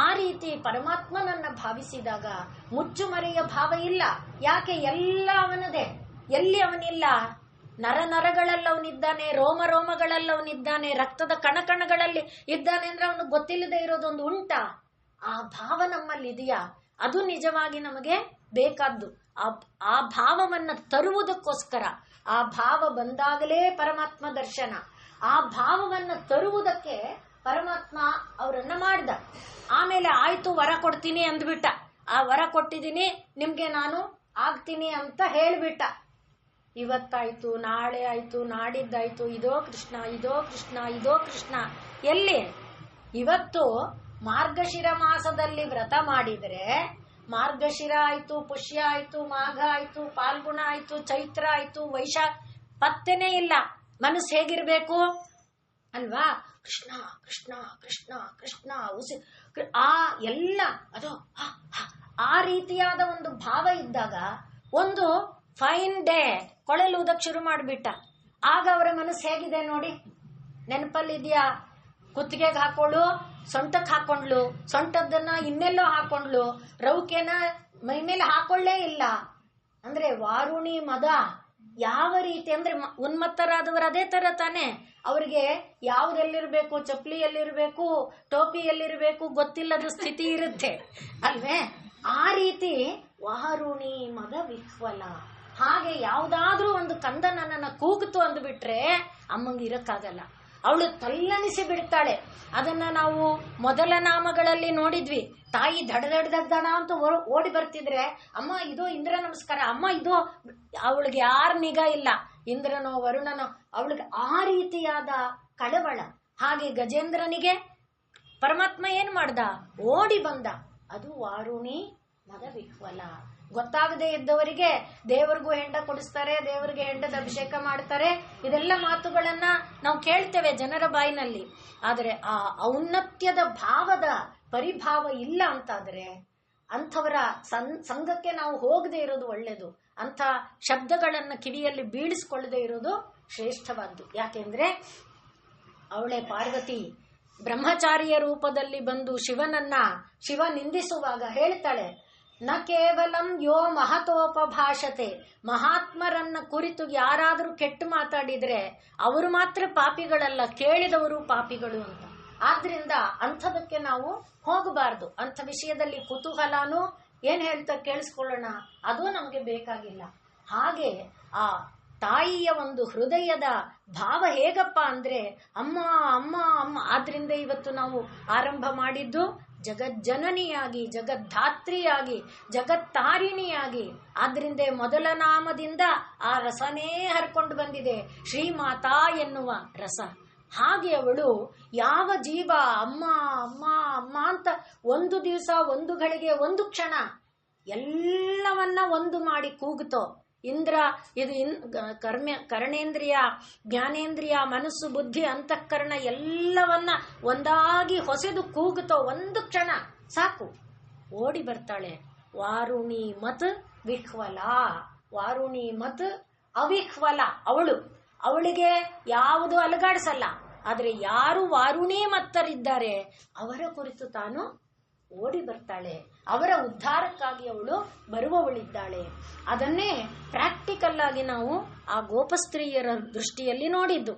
ಆ ರೀತಿ ಪರಮಾತ್ಮನನ್ನ ಭಾವಿಸಿದಾಗ ಮುಚ್ಚುಮರೆಯ ಭಾವ ಇಲ್ಲ. ಯಾಕೆ? ಎಲ್ಲ ಅವನದೇ. ಎಲ್ಲಿ ಅವನಿಲ್ಲ? ನರಗಳಲ್ಲಿ ಅವನಿದ್ದಾನೆ, ರೋಮ ರೋಮಗಳಲ್ಲಿ ಅವನಿದ್ದಾನೆ, ರಕ್ತದ ಕಣಕಣಗಳಲ್ಲಿ ಇದ್ದಾನೆ. ಅಂದ್ರೆ ಅವನು ಗೊತ್ತಿಲ್ಲದೆ ಇರೋದೊಂದು ಉಂಟಾ? ಆ ಭಾವ ನಮ್ಮಲ್ಲಿ ಇದೆಯಾ? ಅದು ನಿಜವಾಗಿ ನಮಗೆ ಬೇಕಾದ್ದು. ಆ ಭಾವವನ್ನ ತರುವುದಕ್ಕೋಸ್ಕರ, ಆ ಭಾವ ಬಂದಾಗಲೇ ಪರಮಾತ್ಮ ದರ್ಶನ. ಆ ಭಾವವನ್ನ ತರುವುದಕ್ಕೆ ಪರಮಾತ್ಮ ಅವರನ್ನ ಮಾಡ್ದ. ಆಮೇಲೆ ಆಯ್ತು ವರ ಕೊಡ್ತೀನಿ ಅಂದ್ಬಿಟ್ಟ. ಆ ವರ ಕೊಟ್ಟಿದ್ದೀನಿ ನಿಮ್ಗೆ ನಾನು ಆಗ್ತೀನಿ ಅಂತ ಹೇಳ್ಬಿಟ್ಟ. ಇವತ್ತಾಯ್ತು, ನಾಳೆ ಆಯ್ತು, ನಾಡಿದ್ದಾಯ್ತು, ಇದೋ ಕೃಷ್ಣ, ಇದೋ ಕೃಷ್ಣ, ಇದೋ ಕೃಷ್ಣ. ಎಲ್ಲಿ? ಇವತ್ತು ಮಾರ್ಗಶಿರ ಮಾಸದಲ್ಲಿ ವ್ರತ ಮಾಡಿದ್ರೆ ಮಾರ್ಗಶಿರ ಆಯ್ತು, ಪುಷ್ಯ ಆಯ್ತು, ಮಾಘ ಆಯ್ತು, ಪಾಲ್ಗುಣ ಆಯ್ತು, ಚೈತ್ರ ಆಯ್ತು, ವೈಶಾಖ ಪತ್ತೆನೇ ಇಲ್ಲ. ಮನಸ್ಸು ಹೇಗಿರ್ಬೇಕು ಅಲ್ವಾ? ಕೃಷ್ಣ ಕೃಷ್ಣ ಕೃಷ್ಣ ಕೃಷ್ಣ ಆ ಎಲ್ಲ ಅದು ಆ ರೀತಿಯಾದ ಒಂದು ಭಾವ ಇದ್ದಾಗ ಒಂದು ಫೈನ್ ಡೇ ಕೊಳಲೂದಕ್ ಶುರು ಮಾಡಿಬಿಟ್ಟ. ಆಗ ಅವರ ಮನಸ್ಸು ಹೇಗಿದೆ ನೋಡಿ, ನೆನಪಲ್ಲಿದ್ಯಾ? ಕುತ್ತಿಗೆಗೆ ಹಾಕೊಳ್ಳು, ಸೊಂಟಕ್ಕೆ ಹಾಕೊಂಡ್ಲು, ಸೊಂಟದ್ದನ್ನ ಇನ್ನೆಲ್ಲೋ ಹಾಕೊಂಡ್ಲು, ರೌಕೆನ ಮೈ ಮೇಲೆ ಹಾಕೊಳ್ಳೇ ಇಲ್ಲ. ಅಂದ್ರೆ ವಾರುಣಿ ಮದ ಯಾವ ರೀತಿ ಅಂದ್ರೆ ಉನ್ಮತ್ತರಾದವರು ಅದೇ ತರ ತಾನೆ. ಅವ್ರಿಗೆ ಯಾವ್ದೆಲ್ಲಿರ್ಬೇಕು, ಚಪ್ಲಿ ಎಲ್ಲಿರ್ಬೇಕು, ಟೋಪಿ ಎಲ್ಲಿರ್ಬೇಕು ಗೊತ್ತಿಲ್ಲದ ಸ್ಥಿತಿ ಇರುತ್ತೆ ಅಲ್ವೇ? ಆ ರೀತಿ ವಾರುಣಿ ಮದ ವಿಹ್ವಲ. ಹಾಗೆ ಯಾವ್ದಾದ್ರೂ ಒಂದು ಕಂದ ನನ್ನನ್ನ ಕೂಗುತ್ತು ಅಂದ್ಬಿಟ್ರೆ ಅಮ್ಮಂಗೆ ಇರಕ್ಕಾಗಲ್ಲ. ಅವಳು ತಲ್ಲಣಿಸಿ ಬಿಡ್ತಾಳೆ. ಅದನ್ನ ನಾವು ಮೊದಲ ನಾಮಗಳಲ್ಲಿ ನೋಡಿದ್ವಿ. ತಾಯಿ ದಡ ಅಂತ ಓಡಿ ಬರ್ತಿದ್ರೆ, ಅಮ್ಮ ಇದು ಇಂದ್ರ ನಮಸ್ಕಾರ, ಅಮ್ಮ ಇದು. ಅವಳಿಗೆ ಯಾರ ನಿಗಾ ಇಲ್ಲ, ಇಂದ್ರನೋ ವರುಣನೋ. ಅವಳಿಗೆ ಆ ರೀತಿಯಾದ ಕಳವಳ. ಹಾಗೆ ಗಜೇಂದ್ರನಿಗೆ ಪರಮಾತ್ಮ ಏನ್ ಮಾಡ್ದ? ಓಡಿ ಬಂದ. ಅದು ವಾರುಣಿ ಮದ ವಿಹ್ವಲ. ಗೊತ್ತಾಗದೆ ಇದ್ದವರಿಗೆ ದೇವರಿಗೂ ಹೆಂಡ ಕೊಡಿಸ್ತಾರೆ, ದೇವರಿಗೆ ಹೆಂಡದ ಅಭಿಷೇಕ ಮಾಡ್ತಾರೆ. ಇದೆಲ್ಲ ಮಾತುಗಳನ್ನ ನಾವು ಕೇಳ್ತೇವೆ ಜನರ ಬಾಯಿನಲ್ಲಿ. ಆದರೆ ಆ ಔನ್ನತ್ಯದ ಭಾವದ ಪರಿಭಾವ ಇಲ್ಲ ಅಂತಾದ್ರೆ ಅಂಥವರ ಸಂಘಕ್ಕೆ ನಾವು ಹೋಗದೆ ಇರೋದು ಒಳ್ಳೇದು. ಅಂಥ ಶಬ್ದಗಳನ್ನ ಕಿವಿಯಲ್ಲಿ ಬೀಳಿಸ್ಕೊಳ್ಳದೆ ಇರೋದು ಶ್ರೇಷ್ಠವಾದ್ದು. ಯಾಕೆಂದ್ರೆ ಅವಳೇ ಪಾರ್ವತಿ ಬ್ರಹ್ಮಚಾರಿಯ ರೂಪದಲ್ಲಿ ಬಂದು ಶಿವ ನಿಂದಿಸುವಾಗ ಹೇಳ್ತಾಳೆ, ನ ಕೇವಲಂ ಯೋ ಮಹತೋಪಭಾಷತೆ. ಮಹಾತ್ಮರನ್ನ ಕುರಿತು ಯಾರಾದರೂ ಕೆಟ್ಟು ಮಾತಾಡಿದ್ರೆ ಅವರು ಮಾತ್ರ ಪಾಪಿಗಳಲ್ಲ, ಕೇಳಿದವರು ಪಾಪಿಗಳು ಅಂತ. ಆದ್ರಿಂದ ಅಂಥದಕ್ಕೆ ನಾವು ಹೋಗಬಾರ್ದು. ಅಂಥ ವಿಷಯದಲ್ಲಿ ಕುತೂಹಲನೂ ಏನ್ ಹೇಳ್ತಾ ಕೇಳಿಸ್ಕೊಳ್ಳೋಣ, ಅದು ನಮ್ಗೆ ಬೇಕಾಗಿಲ್ಲ. ಹಾಗೆ ಆ ತಾಯಿಯ ಒಂದು ಹೃದಯದ ಭಾವ ಹೇಗಪ್ಪ ಅಂದ್ರೆ ಅಮ್ಮ ಅಮ್ಮ ಅಮ್ಮ. ಆದ್ರಿಂದ ಇವತ್ತು ನಾವು ಆರಂಭ ಮಾಡಿದ್ದು ಜಗಜ್ಜನನಿಯಾಗಿ, ಜಗದ್ಧಾತ್ರಿಯಾಗಿ, ಜಗತ್ತಾರಿಣಿಯಾಗಿ. ಆದ್ರಿಂದ ಮೊದಲ ನಾಮದಿಂದ ಆ ರಸನೇ ಹರ್ಕೊಂಡು ಬಂದಿದೆ, ಶ್ರೀಮಾತಾ ಎನ್ನುವ ರಸ. ಹಾಗೆ ಅವಳು ಯಾವ ಜೀವ ಅಮ್ಮ ಅಮ್ಮ ಅಮ್ಮ ಅಂತ ಒಂದು ದಿವಸ, ಒಂದು ಗಳಿಗೆ, ಒಂದು ಕ್ಷಣ ಎಲ್ಲವನ್ನ ಒಂದು ಮಾಡಿ ಕೂಗುತ್ತೋ. ಇಂದ್ರ ಇದು ಕರ್ಣೇಂದ್ರಿಯ, ಜ್ಞಾನೇಂದ್ರಿಯ, ಮನಸ್ಸು, ಬುದ್ಧಿ, ಅಂತಃಕರಣ ಎಲ್ಲವನ್ನ ಒಂದಾಗಿ ಹೊಸೆದು ಕೂಗುತ್ತೋ ಒಂದು ಕ್ಷಣ ಸಾಕು, ಓಡಿ ಬರ್ತಾಳೆ. ವಾರುಣಿ ಮತ್ ವಿಹ್ವಲ. ವಾರುಣಿ ಮತ್ ಅವಿಹ್ವಲ. ಅವಳಿಗೆ ಯಾವುದು ಅಲಗಾಡಿಸಲ್ಲ. ಆದ್ರೆ ಯಾರು ವಾರುಣಿ ಮತ್ತರಿದ್ದಾರೆ ಅವರ ಕುರಿತು ತಾನು ಓಡಿ ಬರ್ತಾಳೆ. ಅವರ ಉದ್ಧಾರಕ್ಕಾಗಿ ಅವಳು ಬರುವವಳಿದ್ದಾಳೆ. ಅದನ್ನೇ ಪ್ರಾಕ್ಟಿಕಲ್ ಆಗಿ ನಾವು ಆ ಗೋಪಸ್ತ್ರೀಯರ ದೃಷ್ಟಿಯಲ್ಲಿ ನೋಡಿದ್ದು.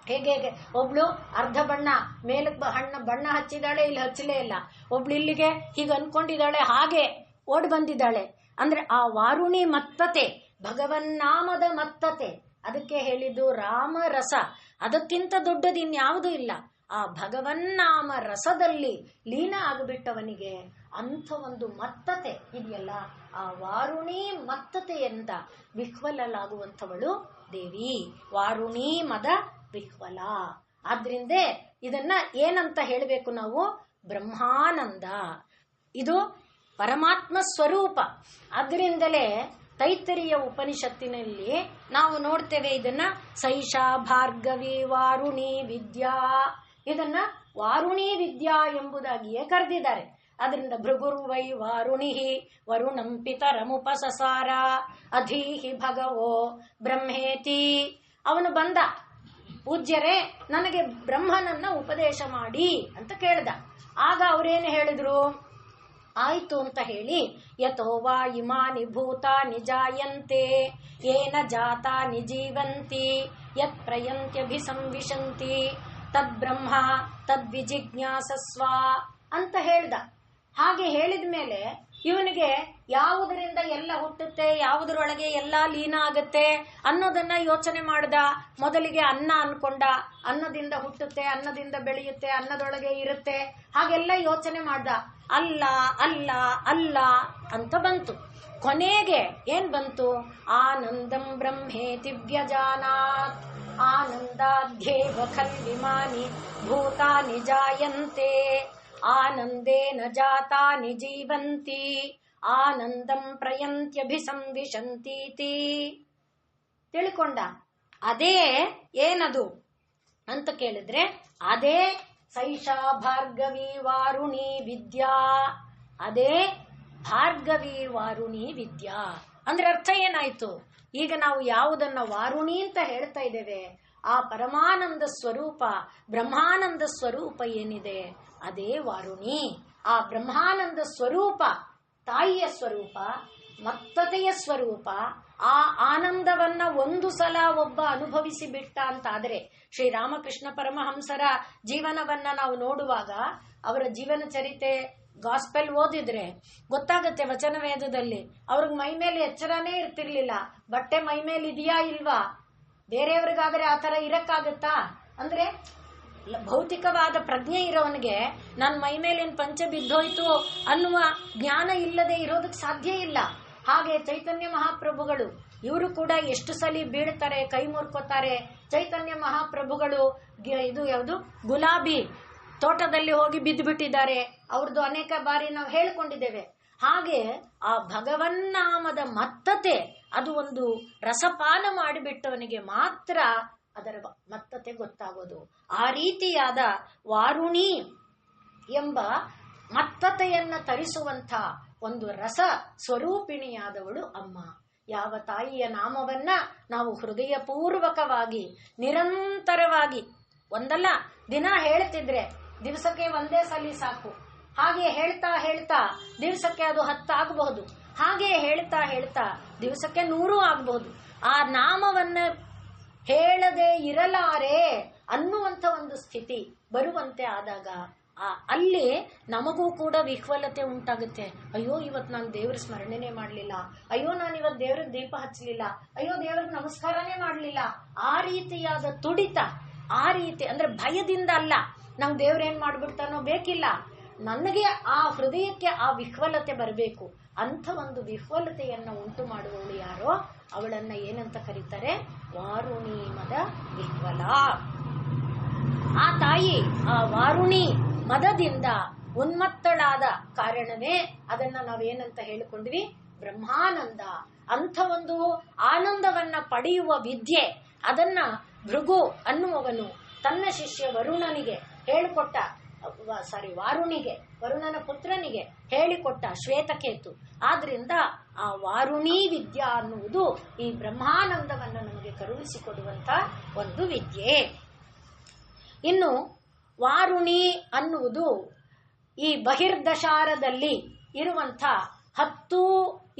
ಹೇಗೆ ಒಬ್ಳು ಅರ್ಧ ಬಣ್ಣ ಮೇಲಕ್ಕೆ ಬಣ್ಣ ಹಚ್ಚಿದಾಳೆ, ಇಲ್ಲಿ ಹಚ್ಚಲೇ ಇಲ್ಲ. ಒಬ್ಳು ಇಲ್ಲಿಗೆ ಹೀಗೆ ಅನ್ಕೊಂಡಿದ್ದಾಳೆ, ಹಾಗೆ ಓಡಿ ಬಂದಿದ್ದಾಳೆ. ಅಂದ್ರೆ ಆ ವಾರುಣಿ ಮತ್ತತೆ, ಭಗವನ್ನಾಮದ ಮತ್ತತೆ. ಅದಕ್ಕೆ ಹೇಳಿದ್ದು ರಾಮರಸ. ಅದಕ್ಕಿಂತ ದೊಡ್ಡದು ಇನ್ಯಾವುದೂ ಇಲ್ಲ. ಆ ಭಗವನ್ನಾಮ ರಸದಲ್ಲಿ ಲೀನ ಆಗಿಬಿಟ್ಟವನಿಗೆ ಅಂಥ ಒಂದು ಮತ್ತತೆ ಇದೆಯಲ್ಲ, ಆ ವಾರುಣಿ ಮತ್ತತೆಯಿಂದ ವಿಹ್ವಲಲಾಗುವಂಥವಳು ದೇವಿ. ವಾರುಣಿ ಮದ ವಿಹ್ವಲ. ಆದ್ರಿಂದ ಇದನ್ನ ಏನಂತ ಹೇಳಬೇಕು ನಾವು? ಬ್ರಹ್ಮಾನಂದ. ಇದು ಪರಮಾತ್ಮ ಸ್ವರೂಪ. ಅದರಿಂದಲೇ ತೈತ್ತರಿಯ ಉಪನಿಷತ್ತಿನಲ್ಲಿ ನಾವು ನೋಡ್ತೇವೆ ಇದನ್ನ. ಸೈಷಾ ಭಾರ್ಗವಿ ವಾರುಣಿ ವಿದ್ಯಾ, ಇದನ್ನ ವಾರುಣಿ ವಿದ್ಯಾ ಎಂಬುದಾಗಿಯೇ ಕರೆದಿದ್ದಾರೆ. ಅದರಿಂದ ಭೃಗುರ್ವೈ ವಾರುಣಿ ವರುಣಂ ಪಿತರಮುಪಸಸಾರ ಅಧೀಹಿ ಭಗವೋ ಬ್ರಹ್ಮೇತಿ. ಅವನು ಬಂದ, ಪೂಜ್ಯರೇ ನನಗೆ ಬ್ರಹ್ಮನನ್ನ ಉಪದೇಶ ಮಾಡಿ ಅಂತ ಕೇಳ್ದ. ಆಗ ಅವರೇನು ಹೇಳಿದ್ರು, ಆಯ್ತು ಅಂತ ಹೇಳಿ, ಯಥೋ ವಾ ಇಮಾನಿ ಭೂತಾನಿ ಜಾಯಂತೆ ಏನ ಜಾತಾನಿ ಜೀವಂತಿ ಯತ್ ಪ್ರಯಂತ್ಯಭಿಸಂವಿಶಂತಿ ತದ್ಬ್ರಹ್ಮ ತದ್ವಿಜಿಜ್ಞಾಸಸ್ವ ಅಂತ ಹೇಳ್ದ. ಹಾಗೆ ಹೇಳಿದ ಮೇಲೆ ಇವನಿಗೆ ಯಾವುದರಿಂದ ಎಲ್ಲ ಹುಟ್ಟುತ್ತೆ, ಯಾವುದರೊಳಗೆ ಎಲ್ಲ ಲೀನ ಆಗತ್ತೆ ಅನ್ನೋದನ್ನ ಯೋಚನೆ ಮಾಡ್ದ. ಮೊದಲಿಗೆ ಅನ್ನ ಅನ್ಕೊಂಡ, ಅನ್ನದಿಂದ ಹುಟ್ಟುತ್ತೆ, ಅನ್ನದಿಂದ ಬೆಳೆಯುತ್ತೆ, ಅನ್ನದೊಳಗೆ ಇರುತ್ತೆ, ಹಾಗೆಲ್ಲ ಯೋಚನೆ ಮಾಡ್ದ. ಅಲ್ಲ ಅಲ್ಲ ಅಲ್ಲ ಅಂತ ಬಂತು. ಕೊನೆಗೆ ಏನ್ ಬಂತು, ಆನಂದಂ ಬ್ರಹ್ಮೇತಿ ವ್ಯಜಾನಾತ್ ಆನಂದಾಧ್ಯೇವ ಖಲ್ವಿಮಾನಿ ಭೂತಾನಿ ಜಾಯಂತೆ ಆನಂದೇನ ಜಾತಾನಿ ಜೀವಂತಿ ಆನಂದಂ ಪ್ರಯಂತ್ಯಭಿಸಂವಿಶಂತೀತಿ. ತಿಳ್ಕೊಂಡ. ಅದೇ ಏನದು ಅಂತ ಕೇಳಿದ್ರೆ, ಅದೇ ಸೈಷಾ ಭಾರ್ಗವಿ ವಾರುಣಿ ವಿದ್ಯಾ, ಅದೇ ಭಾರ್ಗವಿ ವಾರುಣಿ ವಿದ್ಯಾ. ಅಂದ್ರೆ ಅರ್ಥ ಏನಾಯ್ತು, ಈಗ ನಾವು ಯಾವುದನ್ನ ವಾರುಣಿ ಅಂತ ಹೇಳ್ತಾ ಇದ್ದೇವೆ, ಆ ಪರಮಾನಂದ ಸ್ವರೂಪ ಬ್ರಹ್ಮಾನಂದ ಸ್ವರೂಪ ಏನಿದೆ ಅದೇ ವಾರುಣಿ. ಆ ಬ್ರಹ್ಮಾನಂದ ಸ್ವರೂಪ ತಾಯಿಯ ಸ್ವರೂಪ, ಮತ್ತತೆಯ ಸ್ವರೂಪ. ಆ ಆನಂದವನ್ನ ಒಂದು ಸಲ ಒಬ್ಬ ಅನುಭವಿಸಿ ಬಿಟ್ಟ ಅಂತಾದ್ರೆ, ಶ್ರೀರಾಮಕೃಷ್ಣ ಪರಮಹಂಸರ ಜೀವನವನ್ನ ನಾವು ನೋಡುವಾಗ, ಅವರ ಜೀವನ ಚರಿತೆ ಗಾಸ್ಪೆಲ್ ಓದಿದ್ರೆ ಗೊತ್ತಾಗತ್ತೆ. ವಚನ ವೇದದಲ್ಲಿ ಅವ್ರಿಗೆ ಮೈ ಮೇಲೆ ಎಚ್ಚರನೇ ಇರ್ತಿರ್ಲಿಲ್ಲ. ಬಟ್ಟೆ ಮೈ ಮೇಲೆ ಇದೆಯಾ ಇಲ್ವಾ, ಬೇರೆಯವ್ರಿಗಾದ್ರೆ ಆ ತರ ಇರಕ್ಕಾಗತ್ತಾ? ಅಂದ್ರೆ ಭೌತಿಕವಾದ ಪ್ರಜ್ಞೆ ಇರೋವನಿಗೆ ನನ್ನ ಮೈ ಮೇಲಿನ ಪಂಚೆ ಬಿದ್ದೋಯ್ತು ಅನ್ನುವ ಜ್ಞಾನ ಇಲ್ಲದೆ ಇರೋದಕ್ಕೆ ಸಾಧ್ಯ ಇಲ್ಲ. ಹಾಗೆ ಚೈತನ್ಯ ಮಹಾಪ್ರಭುಗಳು ಇವರು ಕೂಡ ಎಷ್ಟು ಸಲಿ ಬೀಳ್ತಾರೆ, ಕೈ ಮುರ್ಕೋತಾರೆ. ಚೈತನ್ಯ ಮಹಾಪ್ರಭುಗಳು ಇದು ಯಾವುದು ಗುಲಾಬಿ ತೋಟದಲ್ಲಿ ಹೋಗಿ ಬಿದ್ದು ಬಿಟ್ಟಿದ್ದಾರೆ. ಅವ್ರದ್ದು ಅನೇಕ ಬಾರಿ ನಾವು ಹೇಳ್ಕೊಂಡಿದ್ದೇವೆ. ಹಾಗೆ ಆ ಭಗವನ್ನಾಮದ ಮತ್ತತೆ ಅದು ಒಂದು ರಸಪಾನ ಮಾಡಿಬಿಟ್ಟವನಿಗೆ ಮಾತ್ರ ಅದರ ಮತ್ತತೆ ಗೊತ್ತಾಗೋದು. ಆ ರೀತಿಯಾದ ವಾರುಣಿ ಎಂಬ ಮತ್ತತೆಯನ್ನ ತರಿಸುವಂಥ ಒಂದು ರಸ ಸ್ವರೂಪಿಣಿಯಾದವಳು ಅಮ್ಮ. ಯಾವ ತಾಯಿಯ ನಾಮವನ್ನ ನಾವು ಹೃದಯ ಪೂರ್ವಕವಾಗಿ ನಿರಂತರವಾಗಿ ಒಂದಲ್ಲ ದಿನ ಹೇಳ್ತಿದ್ರೆ ದಿವಸಕ್ಕೆ ಒಂದೇ ಸಲಿ ಸಾಕು. ಹಾಗೆ ಹೇಳ್ತಾ ಹೇಳ್ತಾ ದಿವಸಕ್ಕೆ ಅದು 10 ಆಗಬಹುದು. ಹಾಗೆ ಹೇಳ್ತಾ ಹೇಳ್ತಾ ದಿವಸಕ್ಕೆ 100 ಆಗಬಹುದು. ಆ ನಾಮವನ್ನ ಹೇಳದೆ ಇರಲಾರೆ ಅನ್ನುವಂಥ ಒಂದು ಸ್ಥಿತಿ ಬರುವಂತೆ ಆದಾಗ ಅಲ್ಲಿ ನಮಗೂ ಕೂಡ ವಿಹ್ವಲತೆ ಉಂಟಾಗುತ್ತೆ. ಅಯ್ಯೋ ಇವತ್ತು ನಾನು ದೇವ್ರ ಸ್ಮರಣೆನೇ ಮಾಡಲಿಲ್ಲ, ಅಯ್ಯೋ ನಾನು ಇವತ್ತು ದೇವ್ರಿಗೆ ದೀಪ ಹಚ್ಚಲಿಲ್ಲ, ಅಯ್ಯೋ ದೇವ್ರಿಗೆ ನಮಸ್ಕಾರನೇ ಮಾಡಲಿಲ್ಲ. ಆ ರೀತಿಯಾದ ತುಡಿತ, ಆ ರೀತಿ ಅಂದ್ರೆ ಭಯದಿಂದ ಅಲ್ಲ, ನಾವು ದೇವ್ರೇನ್ ಮಾಡ್ಬಿಡ್ತಾನೋ ಬೇಕಿಲ್ಲ, ನನಗೆ ಆ ಹೃದಯಕ್ಕೆ ಆ ವಿಹ್ವಲತೆ ಬರಬೇಕು. ಅಂಥ ಒಂದು ವಿಹ್ವಲತೆಯನ್ನ ಉಂಟು ಮಾಡುವವಳು ಯಾರೋ ಅವಳನ್ನ ಏನಂತ ಕರೀತಾರೆ, ವಾರುಣಿ ಮದ ವಿಹ್ವಲ. ಆ ತಾಯಿ ಆ ವಾರುಣಿ ಮದದಿಂದ ಉನ್ಮತ್ತಳಾದ ಕಾರಣವೇ ಅದನ್ನ ನಾವೇನಂತ ಹೇಳಿಕೊಂಡ್ವಿ, ಬ್ರಹ್ಮಾನಂದ. ಅಂಥ ಒಂದು ಆನಂದವನ್ನ ಪಡೆಯುವ ವಿದ್ಯೆ ಅದನ್ನ ಭೃಗು ಅನ್ನುವವನು ತನ್ನ ಶಿಷ್ಯ ವರುಣನಿಗೆ ಹೇಳಿಕೊಟ್ಟ, ವಾರುಣಿಗೆ, ವರುಣನ ಪುತ್ರನಿಗೆ ಹೇಳಿಕೊಟ್ಟ ಶ್ವೇತಕೇತು. ಆದ್ರಿಂದ ಆ ವಾರುಣಿ ವಿದ್ಯಾ ಅನ್ನುವುದು ಈ ಬ್ರಹ್ಮಾನಂದವನ್ನು ನಮಗೆ ಕರುಣಿಸಿಕೊಡುವಂತ ಒಂದು ವಿದ್ಯೆ. ಇನ್ನು ವಾರುಣಿ ಅನ್ನುವುದು ಈ ಬಹಿರ್ದಶಾರದಲ್ಲಿ ಇರುವಂಥ 10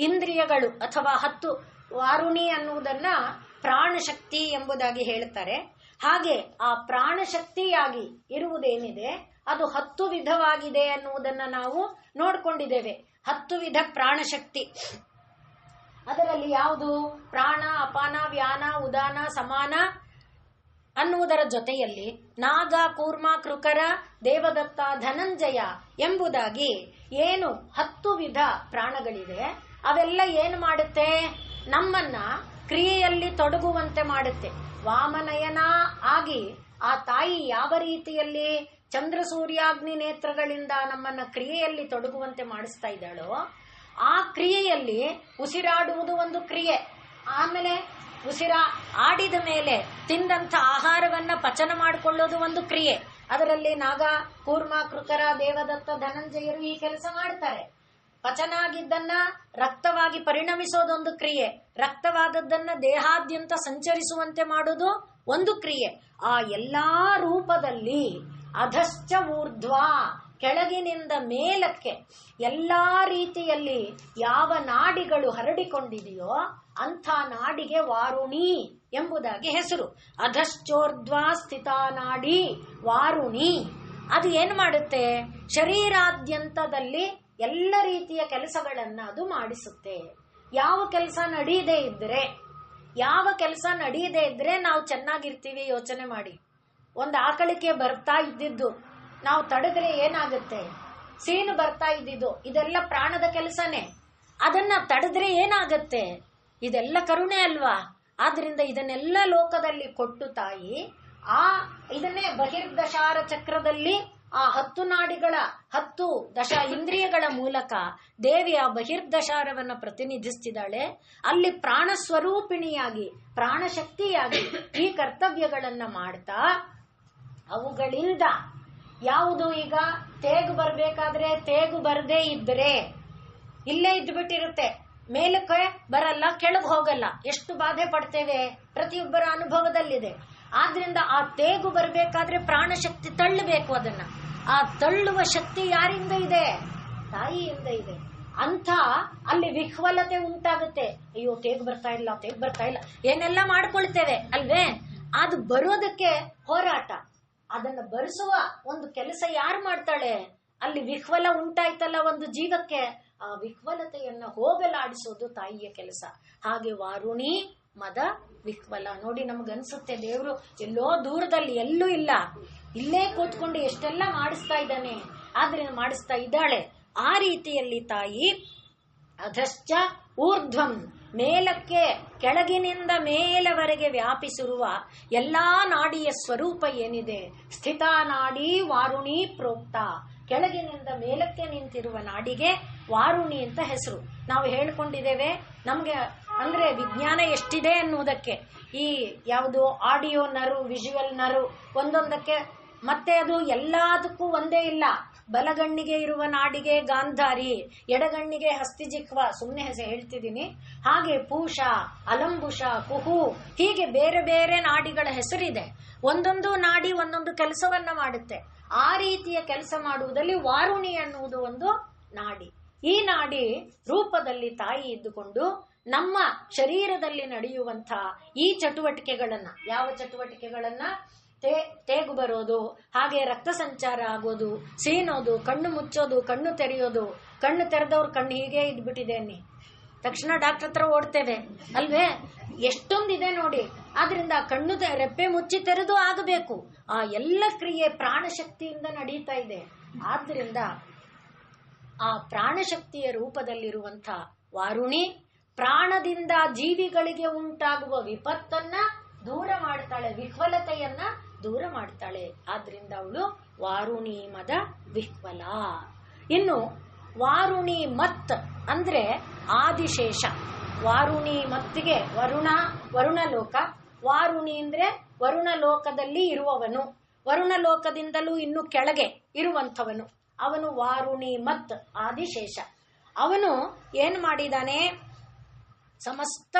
ಇಂದ್ರಿಯಗಳು ಅಥವಾ 10 ವಾರುಣಿ ಅನ್ನುವುದನ್ನ ಪ್ರಾಣಶಕ್ತಿ ಎಂಬುದಾಗಿ ಹೇಳ್ತಾರೆ. ಹಾಗೆ ಆ ಪ್ರಾಣಶಕ್ತಿಯಾಗಿ ಇರುವುದೇನಿದೆ ಅದು 10 ವಿಧವಾಗಿದೆ ಅನ್ನುವುದನ್ನ ನಾವು ನೋಡ್ಕೊಂಡಿದ್ದೇವೆ. 10 ವಿಧ ಪ್ರಾಣಶಕ್ತಿ. ಅದರಲ್ಲಿ ಯಾವುದು ಪ್ರಾಣ, ಅಪಾನ, ವ್ಯಾನ, ಉದಾನ, ಸಮಾನ ಅನ್ನುವುದರ ಜೊತೆಯಲ್ಲಿ ನಾಗ, ಕೂರ್ಮ, ಕೃಕರ, ದೇವದತ್ತ, ಧನಂಜಯ ಎಂಬುದಾಗಿ ಏನು 10 ವಿಧ ಪ್ರಾಣಗಳಿವೆ. ಅವೆಲ್ಲ ಏನು ಮಾಡುತ್ತೆ, ನಮ್ಮನ್ನ ಕ್ರಿಯೆಯಲ್ಲಿ ತೊಡಗುವಂತೆ ಮಾಡುತ್ತೆ. ವಾಮನಯನ ಆಗಿ ಆ ತಾಯಿ ಯಾವ ರೀತಿಯಲ್ಲಿ ಚಂದ್ರ ಸೂರ್ಯಾಗ್ನಿ ನೇತ್ರಗಳಿಂದ ನಮ್ಮನ್ನ ಕ್ರಿಯೆಯಲ್ಲಿ ತೊಡಗುವಂತೆ ಮಾಡಿಸ್ತಾ ಇದ್ದಾಳೋ ಆ ಕ್ರಿಯೆಯಲ್ಲಿ ಉಸಿರಾಡುವುದು ಒಂದು ಕ್ರಿಯೆ, ಆಮೇಲೆ ಆಡಿದ ಮೇಲೆ ತಿಂದಂಥ ಆಹಾರವನ್ನ ಪಚನ ಮಾಡಿಕೊಳ್ಳೋದು ಒಂದು ಕ್ರಿಯೆ. ಅದರಲ್ಲಿ ನಾಗ, ಕೂರ್ಮ, ಕೃಕರ, ದೇವದತ್ತ, ಧನಂಜಯರು ಈ ಕೆಲಸ ಮಾಡ್ತಾರೆ. ಪಚನ ಆಗಿದ್ದನ್ನ ರಕ್ತವಾಗಿ ಪರಿಣಮಿಸೋದೊಂದು ಕ್ರಿಯೆ, ರಕ್ತವಾದದ್ದನ್ನ ದೇಹಾದ್ಯಂತ ಸಂಚರಿಸುವಂತೆ ಮಾಡೋದು ಒಂದು ಕ್ರಿಯೆ. ಆ ಎಲ್ಲಾ ರೂಪದಲ್ಲಿ ಅಧಶ್ಚ ಊರ್ಧ್ವ, ಕೆಳಗಿನಿಂದ ಮೇಲಕ್ಕೆ ಎಲ್ಲಾ ರೀತಿಯಲ್ಲಿ ಯಾವ ನಾಡಿಗಳು ಹರಡಿಕೊಂಡಿದೆಯೋ ಅಂಥ ನಾಡಿಗೆ ವಾರುಣಿ ಎಂಬುದಾಗಿ ಹೆಸರು. ಅಧಶ್ಚೋರ್ಧ್ವ ಸ್ಥಿತ ನಾಡಿ ವಾರುಣಿ. ಅದು ಏನು ಮಾಡುತ್ತೆ? ಶರೀರಾದ್ಯಂತದಲ್ಲಿ ಎಲ್ಲ ರೀತಿಯ ಕೆಲಸಗಳನ್ನ ಅದು ಮಾಡಿಸುತ್ತೆ. ಯಾವ ಕೆಲಸ ನಡೆಯದೇ ಇದ್ರೆ ನಾವು ಚೆನ್ನಾಗಿರ್ತೀವಿ? ಯೋಚನೆ ಮಾಡಿ. ಒಂದು ಆಕಳಿಕೆ ಬರ್ತಾ ಇದ್ದಿದ್ದು ನಾವು ತಡೆದ್ರೆ ಏನಾಗುತ್ತೆ? ಸೀನು ಬರ್ತಾ ಇದ್ದಿದ್ದು, ಇದೆಲ್ಲ ಪ್ರಾಣದ ಕೆಲಸನೇ. ಅದನ್ನ ತಡೆದ್ರೆ ಏನಾಗತ್ತೆ? ಇದೆಲ್ಲ ಕರುಣೆ ಅಲ್ವಾ? ಆದ್ರಿಂದ ಇದನ್ನೆಲ್ಲ ಲೋಕದಲ್ಲಿ ಕೊಟ್ಟು ತಾಯಿ ಇದನ್ನೇ ಬಹಿರ್ದಶಾರ ಚಕ್ರದಲ್ಲಿ ಆ 10 ನಾಡಿಗಳ 10 ದಶ ಇಂದ್ರಿಯಗಳ ಮೂಲಕ ದೇವಿ ಆ ಬಹಿರ್ದಶಾರವನ್ನ ಪ್ರತಿನಿಧಿಸ್ತಿದ್ದಾಳೆ. ಅಲ್ಲಿ ಪ್ರಾಣ ಸ್ವರೂಪಿಣಿಯಾಗಿ, ಪ್ರಾಣಶಕ್ತಿಯಾಗಿ ಈ ಕರ್ತವ್ಯಗಳನ್ನ ಮಾಡ್ತಾ ಅವುಗಳಿಂದ ಯಾವುದು ಈಗ ತೇಗು ಬರ್ಬೇಕಾದ್ರೆ, ತೇಗು ಬರದೇ ಇದ್ರೆ ಇಲ್ಲೇ ಇದ್ಬಿಟ್ಟಿರುತ್ತೆ, ಮೇಲಕ್ಕೆ ಬರಲ್ಲ, ಕೆಳಗೆ ಹೋಗಲ್ಲ. ಎಷ್ಟು ಬಾಧೆ ಪಡ್ತೇವೆ, ಪ್ರತಿಯೊಬ್ಬರ ಅನುಭವದಲ್ಲಿದೆ. ಆದ್ರಿಂದ ಆ ತೇಗು ಬರಬೇಕಾದ್ರೆ ಪ್ರಾಣಶಕ್ತಿ ತಳ್ಳಬೇಕು. ಅದನ್ನ ಆ ತಳ್ಳುವ ಶಕ್ತಿ ಯಾರಿಂದ ಇದೆ? ತಾಯಿಯಿಂದ ಇದೆ. ಅಂತ ಅಲ್ಲಿ ವಿಹ್ವಲತೆ ಉಂಟಾಗುತ್ತೆ. ಅಯ್ಯೋ ತೇಗು ಬರ್ತಾ ಇಲ್ಲ, ಏನೆಲ್ಲ ಮಾಡ್ಕೊಳ್ತೇವೆ ಅಲ್ವೇ? ಅದು ಬರೋದಕ್ಕೆ ಹೋರಾಟ, ಅದನ್ನ ಬರೆಸುವ ಒಂದು ಕೆಲಸ ಯಾರು ಮಾಡ್ತಾಳೆ? ಅಲ್ಲಿ ವಿಹ್ವಲ ಉಂಟಾಯ್ತಲ್ಲ ಒಂದು ಜೀವಕ್ಕೆ, ಆ ವಿಹ್ವಲತೆಯನ್ನ ಹೋಗಲಾಡಿಸೋದು ತಾಯಿಯ ಕೆಲಸ. ಹಾಗೆ ವಾರುಣಿ ಮದ ವಿಹ್ವಲ. ನೋಡಿ, ನಮಗನ್ಸುತ್ತೆ ದೇವ್ರು ಎಲ್ಲೋ ದೂರದಲ್ಲಿ, ಎಲ್ಲೂ ಇಲ್ಲ, ಇಲ್ಲೇ ಕೂತ್ಕೊಂಡು ಎಷ್ಟೆಲ್ಲ ಮಾಡಿಸ್ತಾ ಇದ್ದಾನೆ, ಆದ್ರಿಂದ ಮಾಡಿಸ್ತಾ ಇದ್ದಾಳೆ. ಆ ರೀತಿಯಲ್ಲಿ ತಾಯಿ ಅಧಶ್ಚ ಊರ್ಧ್ವಂ, ಮೇಲಕ್ಕೆ ಕೆಳಗಿನಿಂದ ಮೇಲವರೆಗೆ ವ್ಯಾಪಿಸಿರುವ ಎಲ್ಲಾ ನಾಡಿಯ ಸ್ವರೂಪ ಏನಿದೆ, ಸ್ಥಿತ ನಾಡಿ ವಾರುಣಿ ಪ್ರೋಕ್ತ. ಕೆಳಗಿನಿಂದ ಮೇಲಕ್ಕೆ ನಿಂತಿರುವ ನಾಡಿಗೆ ವಾರುಣಿ ಅಂತ ಹೆಸರು. ನಾವು ಹೇಳ್ಕೊಂಡಿದ್ದೇವೆ, ನಮ್ಗೆ ಅಂದ್ರೆ ವಿಜ್ಞಾನ ಎಷ್ಟಿದೆ ಅನ್ನುವುದಕ್ಕೆ. ಈ ಯಾವುದು ಆಡಿಯೋ ನರು, ವಿಜುವಲ್ ನರು ಒಂದೊಂದಕ್ಕೆ, ಮತ್ತೆ ಅದು ಎಲ್ಲದಕ್ಕೂ ಒಂದೇ ಇಲ್ಲ. ಬಲಗಣ್ಣಿಗೆ ಇರುವ ನಾಡಿಗೆ ಗಾಂಧಾರಿ, ಎಡಗಣ್ಣಿಗೆ ಹಸ್ತಿಜಿಹ್ವ, ಸುಮ್ಮನೆ ಹೆಸರು ಹೇಳ್ತಿದ್ದೀನಿ. ಹಾಗೆ ಪೂಷ, ಅಲಂಬುಷ, ಕುಹು, ಹೀಗೆ ಬೇರೆ ಬೇರೆ ನಾಡಿಗಳ ಹೆಸರಿದೆ. ಒಂದೊಂದು ನಾಡಿ ಒಂದೊಂದು ಕೆಲಸವನ್ನ ಮಾಡುತ್ತೆ. ಆ ರೀತಿಯ ಕೆಲಸ ಮಾಡುವುದಲ್ಲಿ ವಾರುಣಿ ಅನ್ನುವುದು ಒಂದು ನಾಡಿ. ಈ ನಾಡಿ ರೂಪದಲ್ಲಿ ತಾಯಿ ಇದ್ದುಕೊಂಡು ನಮ್ಮ ಶರೀರದಲ್ಲಿ ನಡೆಯುವಂಥ ಈ ಚಟುವಟಿಕೆಗಳನ್ನ, ಯಾವ ಚಟುವಟಿಕೆಗಳನ್ನ? ತೇಗು ಬರೋದು, ಹಾಗೆ ರಕ್ತ ಸಂಚಾರ ಆಗೋದು, ಸೀನೋದು, ಕಣ್ಣು ಮುಚ್ಚೋದು, ಕಣ್ಣು ತೆರೆಯೋದು. ಕಣ್ಣು ತೆರೆದವ್ರ ಕಣ್ಣು ಹೀಗೆ ಇದ್ಬಿಟ್ಟಿದೆ ಅನ್ನಿ ತಕ್ಷಣ ಡಾಕ್ಟರ್ ಹತ್ರ ಓಡ್ತೇವೆ ಅಲ್ವೇ? ಎಷ್ಟೊಂದಿದೆ ನೋಡಿ. ಆದ್ರಿಂದ ಕಣ್ಣು ರೆಪ್ಪೆ ಮುಚ್ಚಿ ತೆರೆದು ಆಗಬೇಕು. ಆ ಎಲ್ಲ ಕ್ರಿಯೆ ಪ್ರಾಣಶಕ್ತಿಯಿಂದ ನಡೀತಾ ಇದೆ. ಆದ್ರಿಂದ ಆ ಪ್ರಾಣಶಕ್ತಿಯ ರೂಪದಲ್ಲಿರುವಂಥ ವಾರುಣಿ ಪ್ರಾಣದಿಂದ ಜೀವಿಗಳಿಗೆ ಉಂಟಾಗುವ ವಿಪತ್ತನ್ನ ದೂರ ಮಾಡ್ತಾಳೆ, ವಿಹ್ವಲತೆಯನ್ನ ದೂರ ಮಾಡ್ತಾಳೆ. ಆದ್ರಿಂದ ಅವಳು ವಾರುಣಿ ಮದ ವಿಹ್ವಲ. ಇನ್ನು ವಾರುಣಿ ಮತ್ ಅಂದ್ರೆ ಆದಿಶೇಷ. ವಾರುಣಿ ಮತ್ತಿಗೆ ವರುಣಲೋಕ. ವಾರುಣಿ ಅಂದ್ರೆ ವರುಣಲೋಕದಲ್ಲಿ ಇರುವವನು, ವರುಣಲೋಕದಿಂದಲೂ ಇನ್ನು ಕೆಳಗೆ ಇರುವಂಥವನು. ಅವನು ವಾರುಣಿ ಮತ್ ಆದಿಶೇಷ. ಅವನು ಏನ್ ಮಾಡಿದಾನೆ? ಸಮಸ್ತ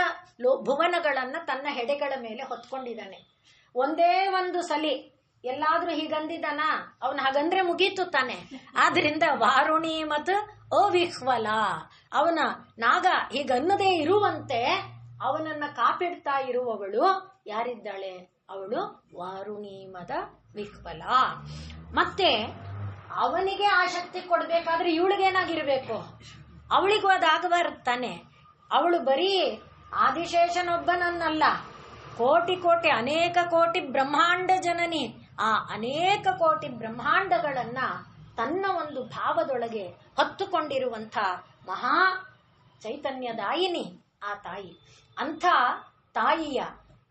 ಭುವನಗಳನ್ನ ತನ್ನ ಹೆಡೆಗಳ ಮೇಲೆ ಹೊತ್ಕೊಂಡಿದ್ದಾನೆ. ಒಂದೇ ಒಂದು ಸಲಿ ಎಲ್ಲಾದ್ರೂ ಹೀಗಂದಿದ್ದಾನ? ಅವನು ಹಾಗಂದ್ರೆ ಮುಗೀತು ತಾನೆ. ಆದ್ರಿಂದ ವಾರುಣಿ ಮತ್ ಅವಿಹ್ವಲ. ಅವನ ನಾಗ ಹೀಗನ್ನದೇ ಇರುವಂತೆ ಅವನನ್ನ ಕಾಪಿಡ್ತಾ ಇರುವವಳು ಯಾರಿದ್ದಾಳೆ? ಅವಳು ವಾರುಣಿ ಮದ ವಿಹ್ವಲ. ಮತ್ತೆ ಅವನಿಗೆ ಆಸಕ್ತಿ ಕೊಡ್ಬೇಕಾದ್ರೆ ಇವಳಿಗೇನಾಗಿರ್ಬೇಕು? ಅವಳಿಗೂ ಅದಾಗಬಾರದು ತಾನೆ. ಅವಳು ಬರೀ ಆದಿಶೇಷನೊಬ್ಬನನ್ನಲ್ಲ, ಕೋಟಿ ಕೋಟಿ ಅನೇಕ ಕೋಟಿ ಬ್ರಹ್ಮಾಂಡ ಜನನಿ. ಆ ಅನೇಕ ಕೋಟಿ ಬ್ರಹ್ಮಾಂಡಗಳನ್ನ ತನ್ನ ಒಂದು ಭಾವದೊಳಗೆ ಹೊತ್ತುಕೊಂಡಿರುವಂಥ ಮಹಾ ಚೈತನ್ಯದಾಯಿನಿ ಆ ತಾಯಿ. ಅಂಥ ತಾಯಿಯ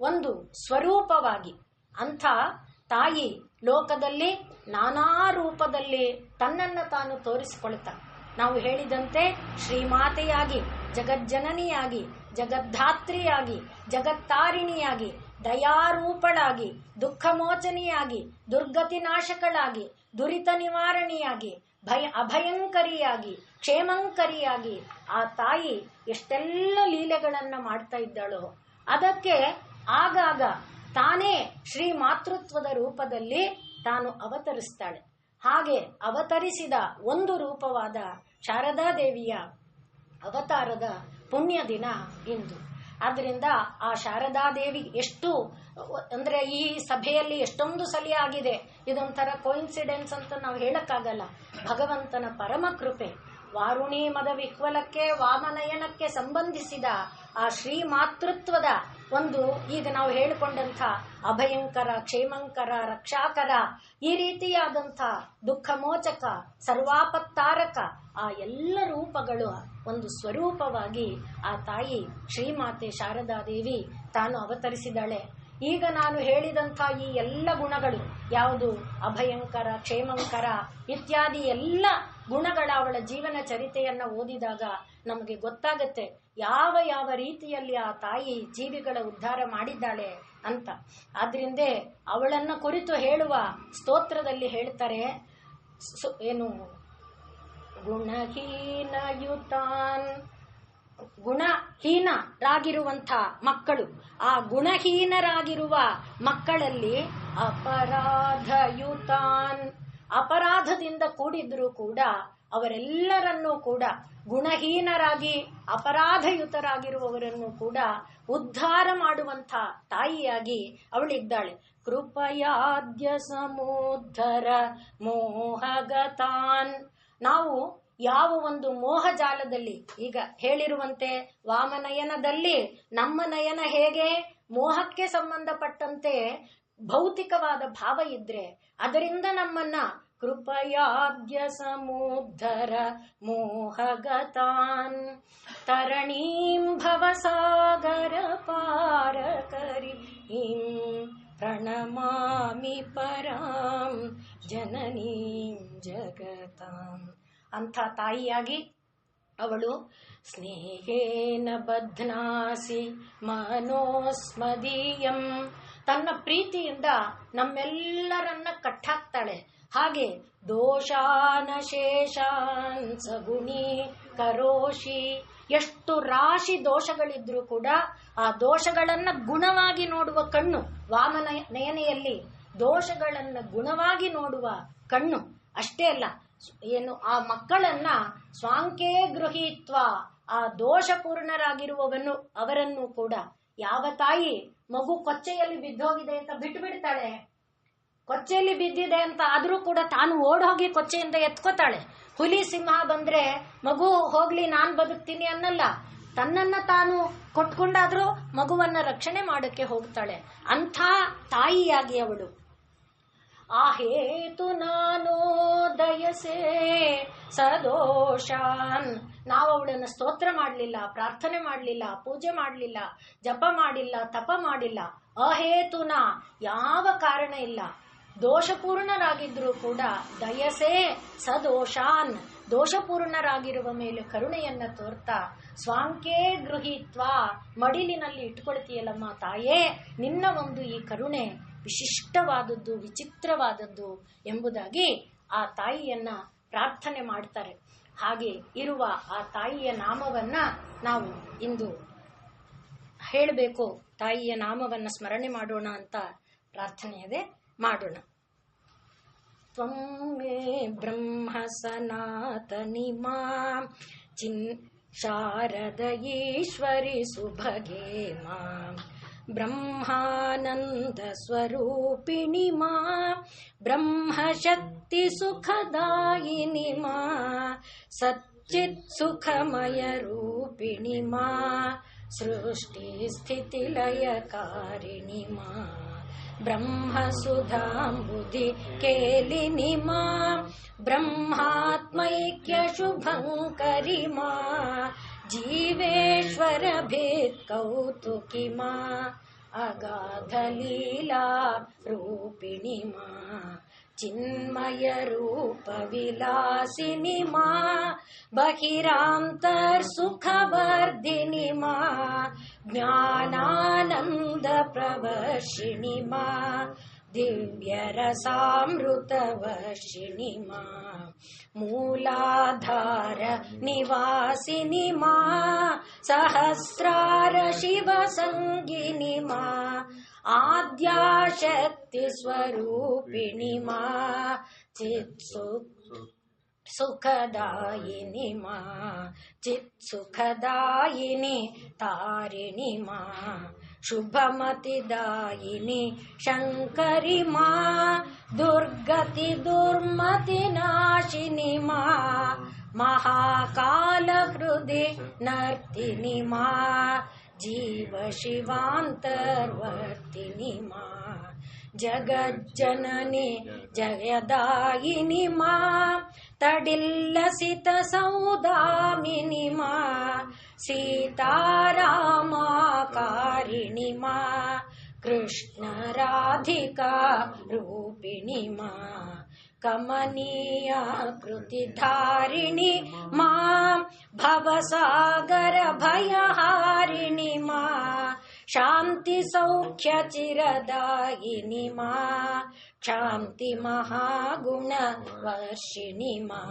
ಒಂದು ಸ್ವರೂಪವಾಗಿ ಅಂಥ ತಾಯಿ ಲೋಕದಲ್ಲಿ ನಾನಾ ರೂಪದಲ್ಲಿ ತನ್ನನ್ನು ತಾನು ತೋರಿಸಿಕೊಳ್ತಾ ನಾವು ಹೇಳಿದಂತೆ ಶ್ರೀಮಾತೆಯಾಗಿ, ಜಗಜ್ಜನನಿಯಾಗಿ, ಜಗದ್ಧಾತ್ರಿಯಾಗಿ, ಜಗತ್ತಾರಿಣಿಯಾಗಿ, ದಯಾರೂಪಳಾಗಿ, ದುಃಖಮೋಚನಿಯಾಗಿ, ದುರ್ಗತಿ ನಾಶಕಳಾಗಿ, ದುರಿತ ನಿವಾರಣಿಯಾಗಿ, ಅಭಯಂಕರಿಯಾಗಿ, ಕ್ಷೇಮಂಕರಿಯಾಗಿ ಆ ತಾಯಿ ಎಷ್ಟೆಲ್ಲ ಲೀಲೆಗಳನ್ನ ಮಾಡ್ತಾ ಇದ್ದಾಳೋ, ಅದಕ್ಕೆ ಆಗಾಗ ತಾನೇ ಶ್ರೀ ಮಾತೃತ್ವದ ರೂಪದಲ್ಲಿ ತಾನು ಅವತರಿಸ್ತಾಳೆ. ಹಾಗೆ ಅವತರಿಸಿದ ಒಂದು ರೂಪವಾದ ಶಾರದಾದೇವಿಯ ಅವತಾರದ ಪುಣ್ಯ ದಿನ ಇಂದು. ಆದ್ರಿಂದ ಆ ಶಾರದಾದೇವಿ ಎಷ್ಟು ಅಂದ್ರೆ ಈ ಸಭೆಯಲ್ಲಿ ಎಷ್ಟೊಂದು ಸಲ ಆಗಿದೆ, ಇದೊಂಥರ ಕೋಇನ್ಸಿಡೆನ್ಸ್ ಅಂತ ನಾವು ಹೇಳಕ್ಕಾಗಲ್ಲ. ಭಗವಂತನ ಪರಮ ಕೃಪೆ. ವಾರುಣಿ ಮದ ವಿಹ್ವಲಕ್ಕೆ ವಾಮನಯನಕ್ಕೆ ಸಂಬಂಧಿಸಿದ ಆ ಶ್ರೀ ಮಾತೃತ್ವದ ಒಂದು ಈಗ ನಾವು ಹೇಳಿಕೊಂಡಂಥ ಅಭಯಂಕರ, ಕ್ಷೇಮಂಕರ, ರಕ್ಷಾಕರ, ಈ ರೀತಿಯಾದಂಥ ದುಃಖಮೋಚಕ, ಸರ್ವಾಪತ್ತಾರಕ ಆ ಎಲ್ಲ ರೂಪಗಳು ಒಂದು ಸ್ವರೂಪವಾಗಿ ಆ ತಾಯಿ ಶ್ರೀಮಾತೆ ಶಾರದಾದೇವಿ ತಾನು ಅವತರಿಸಿದಾಳೆ. ಈಗ ನಾನು ಹೇಳಿದಂಥ ಈ ಎಲ್ಲ ಗುಣಗಳು ಯಾವುದು ಅಭಯಂಕರ, ಕ್ಷೇಮಂಕರ ಇತ್ಯಾದಿ ಎಲ್ಲ ಗುಣಗಳ ಅವಳ ಜೀವನ ಚರಿತೆಯನ್ನ ಓದಿದಾಗ ನಮಗೆ ಗೊತ್ತಾಗತ್ತೆ ಯಾವ ಯಾವ ರೀತಿಯಲ್ಲಿ ಆ ತಾಯಿ ಜೀವಿಗಳ ಉದ್ಧಾರ ಮಾಡಿದ್ದಾಳೆ ಅಂತ. ಆದ್ರಿಂದ ಅವಳನ್ನ ಕುರಿತು ಹೇಳುವ ಸ್ತೋತ್ರದಲ್ಲಿ ಹೇಳ್ತಾರೆ ಏನು, ಗುಣಹೀನಯುತಾನ್, ಗುಣಹೀನರಾಗಿರುವಂಥ ಮಕ್ಕಳು, ಆ ಗುಣಹೀನರಾಗಿರುವ ಮಕ್ಕಳಲ್ಲಿ ಅಪರಾಧಯುತಾನ್, ಅಪರಾಧದಿಂದ ಕೂಡಿದ್ರು ಕೂಡ ಅವರೆಲ್ಲರನ್ನೂ ಕೂಡ ಗುಣಹೀನರಾಗಿ ಅಪರಾಧಯುತರಾಗಿರುವವರನ್ನು ಕೂಡ ಉದ್ಧಾರ ಮಾಡುವಂಥ ತಾಯಿಯಾಗಿ ಅವಳಿದ್ದಾಳೆ. ಕೃಪಯಾದ್ಯ ಸಮುದ್ಧರ ಮೋಹಗತಾನ್, ನಾವು ಯಾವ ಒಂದು ಮೋಹಜಾಲದಲ್ಲಿ ಈಗ ಹೇಳಿರುವಂತೆ ವಾಮನಯನದಲ್ಲಿ ನಮ್ಮ ನಯನ ಹೇಗೆ ಮೋಹಕ್ಕೆ ಸಂಬಂಧಪಟ್ಟಂತೆ ಭೌತಿಕವಾದ ಭಾವ ಇದ್ರೆ ಅದರಿಂದ ನಮ್ಮನ್ನ ಕೃಪಯಾದ್ಯ ಸಮುದ್ಧರ ಮೋಹಗತಾನ್ ತರಣೀಂ ಭವಸಾಗರ ಪಾರಕರಿ ಪ್ರಣಮಾಮಿ ಪರಾಂ ಜನನೀಂ ಜಗತಾಂ. ಅಂಥ ತಾಯಿಯಾಗಿ ಅವಳು ಸ್ನೇಹೇನ ಬಧ್ನಾಸಿ ಮನೋಸ್ಮದೀಯಂ, ತನ್ನ ಪ್ರೀತಿಯಿಂದ ನಮ್ಮೆಲ್ಲರನ್ನ ಕಟ್ಟಾಕ್ತಾಳೆ. ಹಾಗೆ ದೋಷಾನ ಶೇಷಾನ್ ಸಗುಣಿ ಕರೋಷಿ, ಎಷ್ಟು ರಾಶಿ ದೋಷಗಳಿದ್ರೂ ಕೂಡ ಆ ದೋಷಗಳನ್ನ ಗುಣವಾಗಿ ನೋಡುವ ಕಣ್ಣು, ವಾಮನ ನಯನೆಯಲ್ಲಿ ದೋಷಗಳನ್ನ ಗುಣವಾಗಿ ನೋಡುವ ಕಣ್ಣು. ಅಷ್ಟೇ ಅಲ್ಲ, ಏನು ಆ ಮಕ್ಕಳನ್ನ ಸ್ವಾಂಕೇ ಗೃಹೀತ್ವ, ಆ ದೋಷಪೂರ್ಣರಾಗಿರುವವನು ಅವರನ್ನು ಕೂಡ ಯಾವ ತಾಯಿ ಮಗು ಕೊಚ್ಚೆಯಲ್ಲಿ ಬಿದ್ದೋಗಿದೆ ಅಂತ ಬಿಟ್ಟು ಬಿಡ್ತಾಳೆ, ಕೊಚ್ಚೆಯಲ್ಲಿ ಬಿದ್ದಿದೆ ಅಂತ ಆದ್ರೂ ಕೂಡ ತಾನು ಓಡೋಗಿ ಕೊಚ್ಚೆಯಿಂದ ಎತ್ಕೋತಾಳೆ. ಹುಲಿ ಸಿಂಹ ಬಂದ್ರೆ ಮಗು ಹೋಗ್ಲಿ ನಾನ್ ಬದುಕ್ತೀನಿ ಅನ್ನಲ್ಲ, ತನ್ನನ್ನ ತಾನು ಕೊಟ್ಕೊಂಡಾದ್ರೂ ಮಗುವನ್ನ ರಕ್ಷಣೆ ಮಾಡಕ್ಕೆ ಹೋಗ್ತಾಳೆ. ಅಂಥ ತಾಯಿಯಾಗಿ ಅವಳು. ಆ ಹೇತು ನಾನೋ ದಯಸೇ ಸದೋಷಾನ್, ನಾವು ಅವಳನ್ನು ಸ್ತೋತ್ರ ಮಾಡಲಿಲ್ಲ, ಪ್ರಾರ್ಥನೆ ಮಾಡಲಿಲ್ಲ, ಪೂಜೆ ಮಾಡಲಿಲ್ಲ, ಜಪ ಮಾಡಿಲ್ಲ, ತಪ ಮಾಡಿಲ್ಲ, ಅಹೇತುನ, ಯಾವ ಕಾರಣ ಇಲ್ಲ, ದೋಷಪೂರ್ಣರಾಗಿದ್ರು ಕೂಡ ದಯಸೇ ಸದೋಷಾನ್, ದೋಷಪೂರ್ಣರಾಗಿರುವ ಮೇಲೆ ಕರುಣೆಯನ್ನ ತೋರ್ತಾ ಸ್ವಾಂಕೇ ಗೃಹೀತ್ವ, ಮಡಿಲಿನಲ್ಲಿ ಇಟ್ಕೊಳ್ತೀಯಲ್ಲಮ್ಮ ತಾಯೇ, ನಿನ್ನ ಒಂದು ಈ ಕರುಣೆ ವಿಶಿಷ್ಟವಾದದ್ದು, ವಿಚಿತ್ರವಾದದ್ದು ಎಂಬುದಾಗಿ ಆ ತಾಯಿಯನ್ನ ಪ್ರಾರ್ಥನೆ ಮಾಡ್ತಾರೆ. ಹಾಗೆ ಇರುವ ಆ ತಾಯಿಯ ನಾಮವನ್ನ ನಾವು ಇಂದು ಹೇಳಬೇಕು, ತಾಯಿಯ ನಾಮವನ್ನ ಸ್ಮರಣೆ ಮಾಡೋಣ ಅಂತ ಪ್ರಾರ್ಥನೆ ಇದೆ, ಮಾಡೋಣ. ತ್ವಂ ಮೇ ಬ್ರಹ್ಮ ಸನಾತನಿ ಮಾಂ ಶಾರದ ಈಶ್ವರಿ ಸುಭಗೆ ಮಾಂ ಬ್ರಹ್ಮಾನಂದ ಸ್ವರೂಪಿಣಿ ಮಾ ಬ್ರಹ್ಮಶಕ್ತಿ ಸುಖದಾಯಿನಿ ಮಾ ಸಚ್ಚಿತ್ ಸುಖಮಯ ರೂಪಿಣಿ ಮಾ ಸೃಷ್ಟಿ ಸ್ಥಿತಿ ಲಯಕಾರಿಣಿ ಮಾ ಬ್ರಹ್ಮಸುಧಾಂಬುಧಿ ಕೇಲಿನಿ ಮಾ ಬ್ರಹ್ಮಾತ್ಮೈಕ್ಯ ಶುಭಂಕರಿ ಮಾ ಜೀವೇಶ್ವರ ಭೇದ್ ಕೌತುಕಿ ಮಾ ಅಗಾಧ ಲೀಲಾ ರೂಪಿಣಿ ಮಾ ಚಿನ್ಮಯ ರೂಪ ವಿಲಾಸಿನಿ ಮಾ ಬಹಿರಾಂತರ್ ಸುಖವರ್ಧಿನಿ ಮಾ ಜ್ಞಾನಾನಂದ ಪ್ರವರ್ಷಿಣಿ ಮಾ ದಿವ್ಯ ರಸಾಮೃತವರ್ಷಿಣಿ ಮಾ ಮೂಲಾಧಾರ ನಿವಾಸಿನಿ ಮಾ ಸಹಸ್ರಾರ ಶಿವ ಸಂಗಿನಿ ಮಾ ಆದ್ಯಾಶಕ್ತಿ ಸ್ವರೂಪಿಣಿ ಮಾ ಚಿತ್ಸು ಸುಖದಾಯಿನಿ ಮಾ ಚಿತ್ ಸುಖದಾಯಿನಿ ತಾರಿಣಿ ಮಾ ಶುಭಮತಿದಾಯಿನಿ ಶಂಕರಿ ಮಾ ದುರ್ಗತಿ ದುರ್ಮತಿ ನಾಶಿನಿ ಮಾ ಮಹಾಕಾಲ ಹೃದಯ ನರ್ತಿನಿ ಮಾ ಜೀವ ಶಿವಾಂತರ್ವರ್ತಿನಿ ಮಾ ಜಗಜ್ಜನನಿ ಜಯದಾಯಿನಿ ಮಾ ತಡಿಲ್ಲಸಿತ ಸೌದಾಮಿನಿ ಮಾ ಸೀತಾರಾಮಕಾರಿಣಿ ಮಾ ಕೃಷ್ಣ ರಾಧಿಕಾ ರೂಪಿಣಿ ಮಾ ಕಮನೀಯ ಕೃತಿಧಾರಿಣಿ ಮಾ ಭವಸಾಗರ ಭಯಹಾರಿಣಿ ಮಾ ಶಾಂತಿ ಸೌಖ್ಯ ಚಿರದಾಯಿನಿ ಮಾ ಶಾಂತಿ ಮಹಾಗುಣ ವರ್ಷಿಣಿ ಮಾ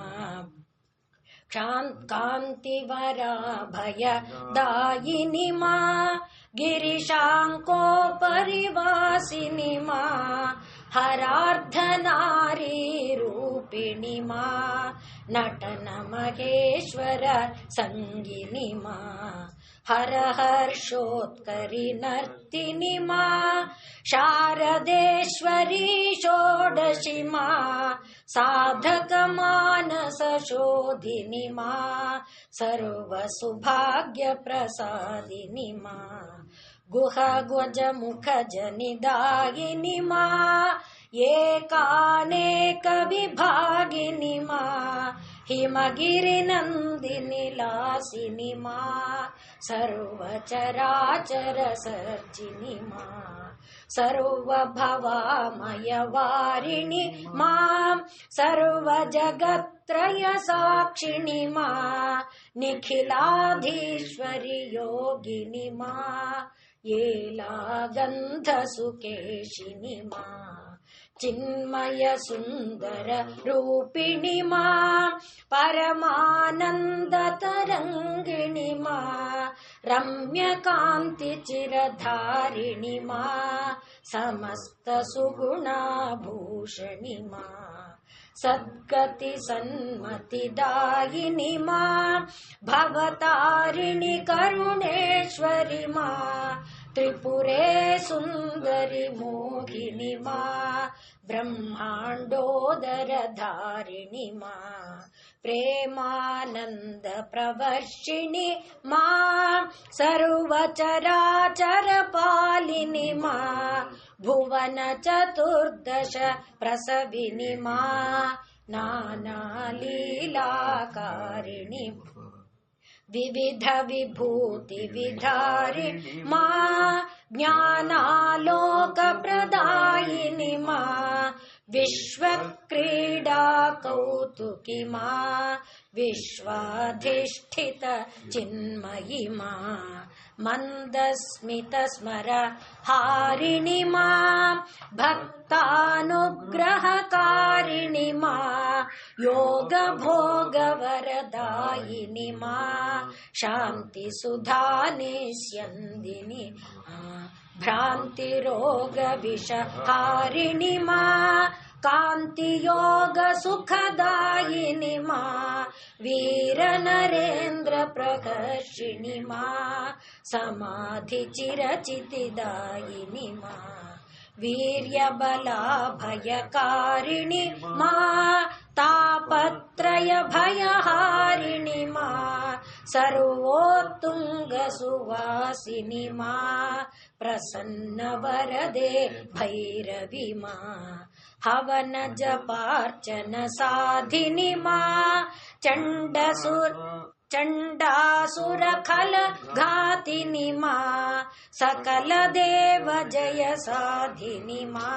ಕಾಂತಿವರ ಭಯ ದಾಯಿನಿ ಮಾ ಗಿರಿಶಾಂಕೋ ಪರಿವಾಸಿನಿ ಮಾ ಹರಾರ್ಧ ನಾರಿ ರೂಪಿಣಿ ಮಾ ನಟನ ಮಹೇಶ್ವರ ಸಂಗಿನಿ ಮಾ ಹರ ಹರ್ಷೋತ್ಕರಿ ನರ್ತಿನಿ ಮಾ ಶಾರದೇಶ್ವರಿ ಷೋಡಶಿ ಮಾ ಸಾಧಕ ಮಾನಸ ಶೋಧಿನಿ ಮಾ ಸರ್ವ ಸೌಭಾಗ್ಯ ಪ್ರಸಾದಿನಿ ಮಾ ಗುಹ ಧ್ವಜ ಮುಖ ಜನಿದಾಯಿನಿ ಮಾ ಏಕಾನೇಕ ವಿಭಾಗಿನಿ ಮಾ ಹಿಮಗಿರಿ ನಂದಿನಿ ಲಾಸಿನಿ ಮಾ ಸರ್ವ ಚರಾಚರ ಸರ್ಜಿನಿ ಮಾ ಸರ್ವ ಭವಮಯ ವಾರಿಣಿ ಮಾ ಸರ್ವ ಜಗತ್ರಯ ಸಾಕ್ಷಿಣಿ ಮಾ ನಿಖಿಲಾಧೀಶ್ವರಿ ಯೋಗಿನಿ ಮಾ ಏಲಾ ಗಂಧ ಸುಕೇಶಿನಿ ಮಾ ಚಿನ್ಮಯ ಸುಂದರ ರೂಪಿಣಿ ಮಾ ಪರಮಾನಂದ ತರಂಗಿಣಿ ಮಾ ರಮ್ಯ ಕಾಂತಿ ಚಿರಧಾರಿಣಿ ಮಾ ಸಮಸ್ತ ಸುಗುಣಭೂಷಣಿ ಮಾ ಸದ್ಗತಿ ಸನ್ಮತಿ ದಾಯಿನಿ ಮಾ ಭವತಾರಿಣಿ ಕರುಣೇಶ್ವರಿ ಮಾ ತ್ರಿಪುರೇ ಸುಂದರಿ ಮೋಹಿನಿ ಮಾ ಬ್ರಹ್ಮಾಂಡೋದರ ಧಾರಿಣಿ ಮಾ ಪ್ರೇಮಾನಂದ ಪ್ರವರ್ಷಿಣಿ ಮಾ ಸರ್ವ ಚರಾಚರ ಪಾಲಿನಿ ಮಾ ಭುವನ ಚತುರ್ದಶ ಪ್ರಸವಿನಿ ಮಾ ನಾನಾ ಲೀಲಾಕಾರಿಣಿ ವಿವಿಧ ವಿಭೂತಿ ವಿಧಾರಿ ಮಾ ಜ್ಞಾನಾಲೋಕ ಪ್ರದಾಯಿನಿ ಮಾ ವಿಶ್ವ ಕ್ರೀಡಾ ಕೌತುಕಿ ಮಾ ವಿಶ್ವಾಧಿಷ್ಠಿತ ಚಿನ್ಮಯಿ ಮಾ ಮಂದಸ್ಮಿತ ಸ್ಮರ ಹಾರಿಣಿ ಮಾ ಭಕ್ತಾನುಗ್ರಹಕಾರಿಣಿ ಮಾ ಯೋಗ ಭೋಗ ವರದಾಯಿನಿ ಮಾ ಶಾಂತಿ ಸುಧಾ ನಿಸ್ಯಂದಿನಿ ಭ್ರಾಂತಿ ರೋಗ ವಿಷಹಾರಿಣಿ ಮಾ ಕಾಂತಿ ಯೋಗ ಸುಖದಾಯಿನಿ ಮಾ ವೀರ ನರೇಂದ್ರ ಪ್ರಕರ್ಷಿಣಿ ಮಾ ಸಮಾಧಿ ಚಿರಚಿತಿದಾಯಿನಿ ಮಾ ವೀರ್ಯ ಬಲ ಭಯಕಾರಿಣಿ ಮಾ ತಾಪತ್ರಯ ಭಯಹಾರಿಣಿ ಮಾ ಸರ್ವೋತ್ತುಂಗ ಸುವಾಸಿನಿ ಮಾ ಪ್ರಸನ್ನ ವರದೆ ಭೈರವಿ ಮಾ ಹವನ ಜಪಾರ್ಚನ ಸಾಧಿನಿ ಮಾ ಚಂಡಾಸುರ ಖಲ ಘಾತಿನಿ ಮಾ ಸಕಲ ದೇವ ಜಯ ಸಾಧಿನಿ ಮಾ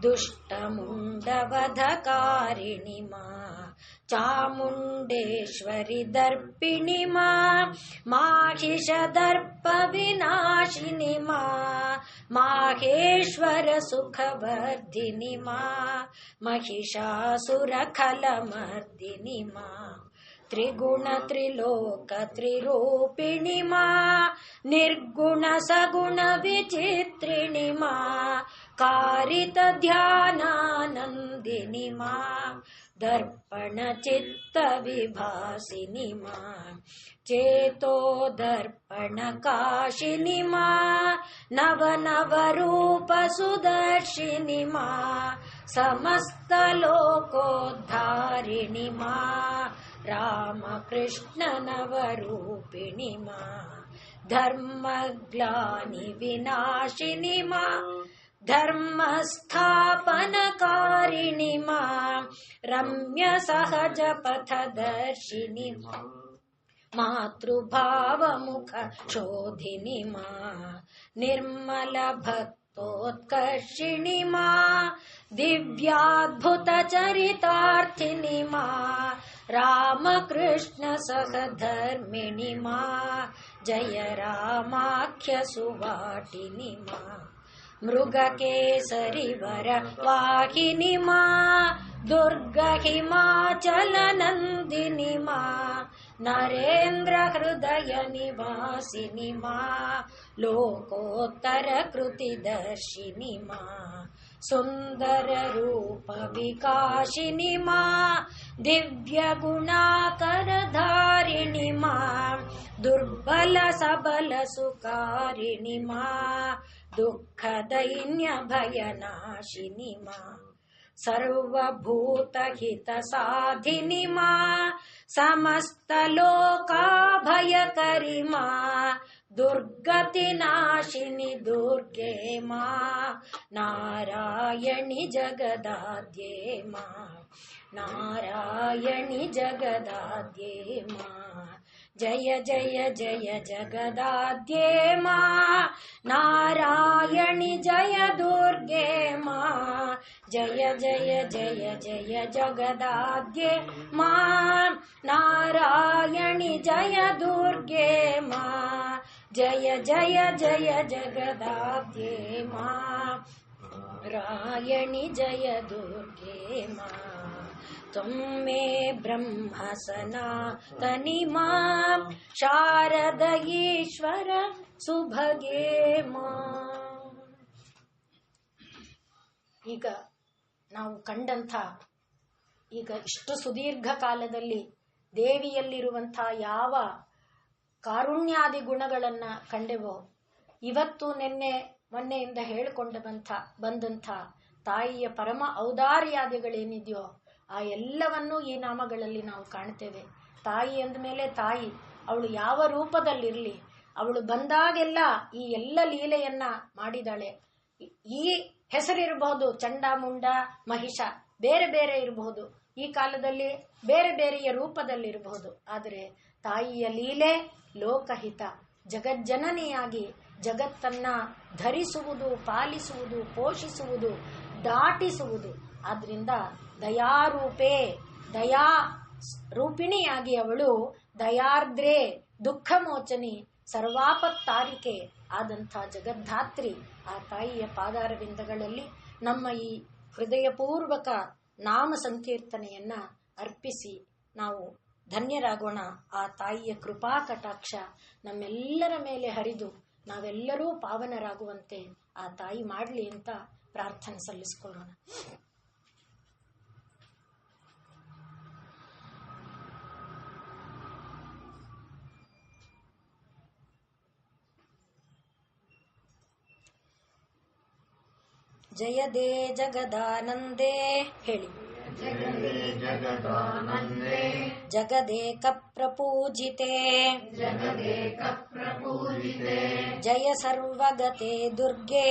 ದುಷ್ಟ ಮುಂಡವಧಕಾರಿಣಿ ಮಾ ಚಾಮುಂಡೇಶ್ವರಿ ದರ್ಪಿಣಿ ಮಾ ಮಾಹಿಷ ದರ್ಪ ವಿನಾಶಿನಿ ಮಾ ಮಾಹೇಶ್ವರ ಸುಖವರ್ಧಿನಿ ಮಾ ಮಹಿಷಾಸುರ ಖಲ ಮರ್ದಿನಿ ಮಾ ತ್ರಿಗುಣ ತ್ರಿಲೋಕ ತ್ರಿರೂಪಿಣಿ ಮಾ ನಿರ್ಗುಣ ಸಗುಣ ವಿಚಿತ್ರಿಣಿ ಮಾ ಕಾರಿತ ಧ್ಯಾನಾನಂದಿನಿ ಮಾ ದರ್ಪಣ ಚಿತ್ತ ವಿಭಾಸಿನಿ ಮಾ ಚೇತೋ ದರ್ಪಣ ಕಾಶಿನಿ ಮಾ ನವ ನವ ರೂಪ ಸುದರ್ಶಿನಿ ಮಾ ಸಮಸ್ತ ಲೋಕೋದ್ಧಾರಿಣಿ ಮಾ ರಾಮ ಕೃಷ್ಣ ನವರೂಪಿಣಿ ಮಾ ಧರ್ಮ ಗ್ಲಾನಿ ವಿನಾಶಿನಿ ಮಾ ಧರ್ಮ ಸ್ಥಾಪನಕಾರಿಣಿ ಮಾ ರಮ್ಯ ಸಹಜ ಪಥದರ್ಶಿನಿ ಮಾ ಮಾತೃಭಾವ ಮುಖ ಶೋಧಿನಿ ಮಾ ನಿರ್ಮಲ ಭಕ್ತೋತ್ಕರ್ಷಿಣಿ ಮಾ ದಿವ್ಯಾದ್ಭುತ ಚರಿತಾರ್ಥಿನಿ ಮಾ ರಾಮಕೃಷ್ಣ ಸಹಧರ್ಮಿಣಿ ಮಾ ಜಯ ರಾಮಾಖ್ಯ ಸುವಾಟಿನಿ ಮಾ ಮೃಗ ಕೇಸರಿ ವರ ವಾಹಿನಿ ಮಾ ದುರ್ಗ ಹಿಮಾಚಲ ನಂದಿನಿ ಮಾ ನರೇಂದ್ರ ಹೃದಯ ನಿವಾಸಿನಿ ಮಾ ಲೋಕೋತ್ತರ ಕೃತಿ ದರ್ಶಿನಿ ಮಾ ಸುಂದರ ರೂಪ ವಿಕಾಶಿನಿ ಮಾ ದಿವ್ಯ ಗುಣಾಕರ ಧಾರಿಣಿ ಮಾ ದುರ್ಬಲ ಸಬಲ ಸುಕಾರಿಣಿ ಮಾ ದುಃಖ ದೈನ್ಯ ಭಯನಾಶಿನಿ ಮಾ ಸರ್ವಭೂತ ಹಿತ ಸಾಧಿನಿ ಮಾ ಸಮಸ್ತ ಲೋಕಾಭಯಕರಿ ಮಾ ದುರ್ಗತಿ ನಾಶಿನಿ ದುರ್ಗೆ ಮಾ ನಾರಾಯಣಿ ಜಗದಾದ್ಯೆ ಮಾ ನಾರಾಯಣಿ ಜಗದಾದ್ಯೆ ಮಾ ಜಯ ಜಯ ಜಯ ಜಗದಾದ್ಯೆ ಮಾ ನಾರಾಯಣಿ ಜಯ ದುರ್ಗೆ ಮಾ ಜಯ ಜಯ ಜಯ ಜಯ ಜಗದಾದ್ಯೆ ಮಾ ನಾರಾಯಣಿ ಜಯ ದುರ್ಗೆ ಮಾ ಜಯ ಜಯ ಜಯ ಜಗದಾದ್ಯೆ ಮಾ ರಾಯಣಿ ಜಯ ದುರ್ಗೆ ಮಾ ತ್ವಮ್ಮೇ ಬ್ರಹ್ಮ ಸನಾತನಿ ಮಾ ಶಾರದ ಈಶ್ವರ ಸುಭಗೆ ಮಾ. ಈಗ ನಾವು ಕಂಡಂಥ ಈಗ ಇಷ್ಟು ಸುದೀರ್ಘ ಕಾಲದಲ್ಲಿ ದೇವಿಯಲ್ಲಿರುವಂಥ ಯಾವ ಕಾರುಣ್ಯಾದಿ ಗುಣಗಳನ್ನ ಕಂಡೆವೋ, ಇವತ್ತು ನಿನ್ನೆ ಮೊನ್ನೆಯಿಂದ ಹೇಳಿಕೊಂಡು ಬಂದಂಥ ತಾಯಿಯ ಪರಮ ಔದಾರ್ಯಾದಿಗಳೇನಿದೆಯೋ ಆ ಎಲ್ಲವನ್ನೂ ಈ ನಾಮಗಳಲ್ಲಿ ನಾವು ಕಾಣ್ತೇವೆ. ತಾಯಿ ಅಂದಮೇಲೆ ತಾಯಿ, ಅವಳು ಯಾವ ರೂಪದಲ್ಲಿರಲಿ, ಅವಳು ಬಂದಾಗೆಲ್ಲ ಈ ಎಲ್ಲ ಲೀಲೆಯನ್ನ ಮಾಡಿದಾಳೆ. ಈ ಹೆಸರಿರಬಹುದು ಚಂಡಾಮುಂಡ ಮಹಿಷ, ಬೇರೆ ಬೇರೆ ಇರಬಹುದು, ಈ ಕಾಲದಲ್ಲಿ ಬೇರೆ ಬೇರೆಯ ರೂಪದಲ್ಲಿರಬಹುದು. ಆದರೆ ತಾಯಿಯ ಲೀಲೆ ಲೋಕಹಿತ, ಜಗಜ್ಜನನಿಯಾಗಿ ಜಗತ್ತನ್ನ ಧರಿಸುವುದು, ಪಾಲಿಸುವುದು, ಪೋಷಿಸುವುದು, ದಾಟಿಸುವುದು. ಆದ್ರಿಂದ ದಯಾರೂಪೇ, ದಯಾ ರೂಪಿಣಿಯಾಗಿ ಅವಳು ದಯಾರ್ದ್ರೇ, ದುಃಖ ಮೋಚನಿ, ಸರ್ವಾಪತ್ತಾರಿಕೆ ಆದಂಥ ಜಗದ್ಧಾತ್ರಿ ಆ ತಾಯಿಯ ಪಾದಾರವಿಂದಗಳಲ್ಲಿ ನಮ್ಮ ಈ ಹೃದಯಪೂರ್ವಕ ನಾಮ ಸಂಕೀರ್ತನೆಯನ್ನ ಅರ್ಪಿಸಿ ನಾವು ಧನ್ಯರಾಗೋಣ. ಆ ತಾಯಿಯ ಕೃಪಾ ಕಟಾಕ್ಷ ನಮ್ಮೆಲ್ಲರ ಮೇಲೆ ಹರಿದು ನಾವೆಲ್ಲರೂ ಪಾವನರಾಗುವಂತೆ ಆ ತಾಯಿ ಮಾಡಲಿ ಅಂತ ಪ್ರಾರ್ಥನೆ ಸಲ್ಲಿಸಿಕೊಳ್ಳೋಣ. ಜಯದೇ ಜಗದಾನಂದೇ ಹೇಳಿ. जगदेक प्रपूजिते जय सर्वगते दुर्गे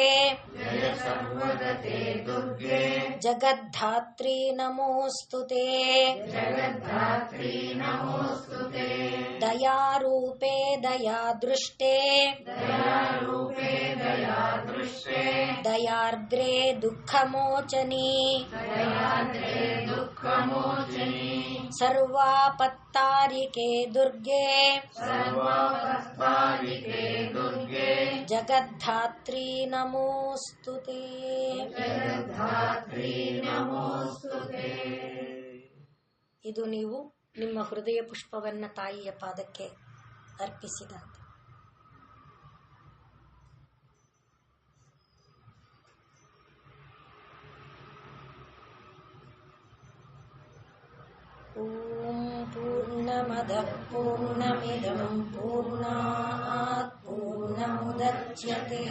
जगद्धात्री नमोस्तुते दयारूपे दयादृष्टे दयार्द्रे दुःखमोचनी सर्वापत्तारिके दुर्गे जगद्धात्री नमोस्तुते ಇದು ನೀವು ನಿಮ್ಮ ಹೃದಯ ಪುಷ್ಪವನ್ನ ತಾಯಿಯ ಪಾದಕ್ಕೆ ಅರ್ಪಿಸಿದಂತೆ. ಓಂ ಪೂರ್ಣಮದಃ ಪೂರ್ಣಮಿದಂ ಪೂರ್ಣಾತ್ ಪೂರ್ಣಮುದಚ್ಯತೆ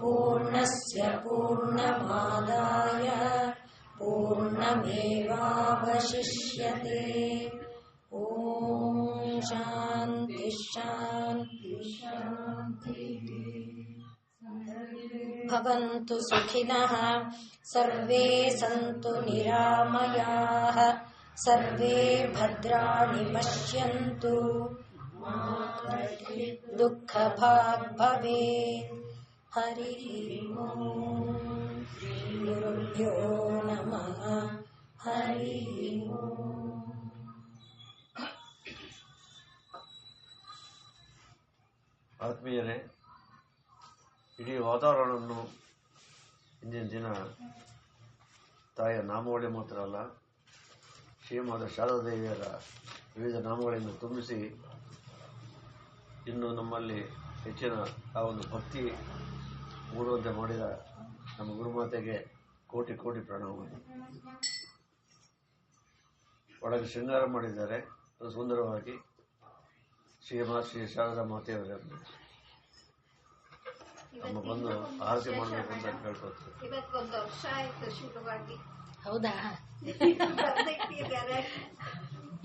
ಪೂರ್ಣಸ್ಯ ಪೂರ್ಣಮಾದಾಯ पूर्णमेवावशिष्यते. ಓಂ ಶಾಂತಿ ಶಾಂತಿ ಶಾಂತಿ. ಭವಂತು ಸುಖಿನಃ ಸರ್ವೇ ಸಂತು ನಿರಾಮಯಾಃ ಸರ್ವೇ ಭದ್ರಾಣಿ ಪಶ್ಯಂತು ದುಃಖ ಭಾಗ್ ಭವೇತ್. ಹರಿ ಓಂ. ಗುರುಭ್ಯೋ ನಮಃ. ಹರಿ ಓಂ. ಆತ್ಮೀಯರೇ, ಇಡೀ ವಾತಾವರಣವನ್ನು ಇಂದಿನ ದಿನ ತಾಯಿಯ ನಾಮವಳಿ ಮಾತ್ರ ಅಲ್ಲ, ಶ್ರೀಮಾತ ಶಾರದಾದೇವಿಯರ ವಿವಿಧ ನಾಮಗಳಿಂದ ತುಂಬಿಸಿ ಇನ್ನು ನಮ್ಮಲ್ಲಿ ಹೆಚ್ಚಿನ ಆ ಒಂದು ಭಕ್ತಿ ಮೂಡುವಂತೆ ಮಾಡಿದ ನಮ್ಮ ಗುರುಮಾತೆಗೆ ಕೋಟಿ ಕೋಟಿ ಪ್ರಣಾಮಗಳು. ಒಳಗೆ ಶೃಂಗಾರ ಮಾಡಿದ್ದಾರೆ ಸುಂದರವಾಗಿ ಶ್ರೀ ಶಾರದಾ ಮಾತೆಯವರನ್ನು ನಮ್ಮ ಬಂದು ಆರತಿ ಮಾಡಬೇಕು ಅಂತ ಕೇಳ್ಕೊತೀವಿ. ಇವತ್ತೊಂದು ವರ್ಷ ಆಯ್ತು ಶುರುವಾಗಿ. ಹೌದಾ?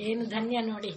ಏನು ಧನ್ಯ ನೋಡಿ.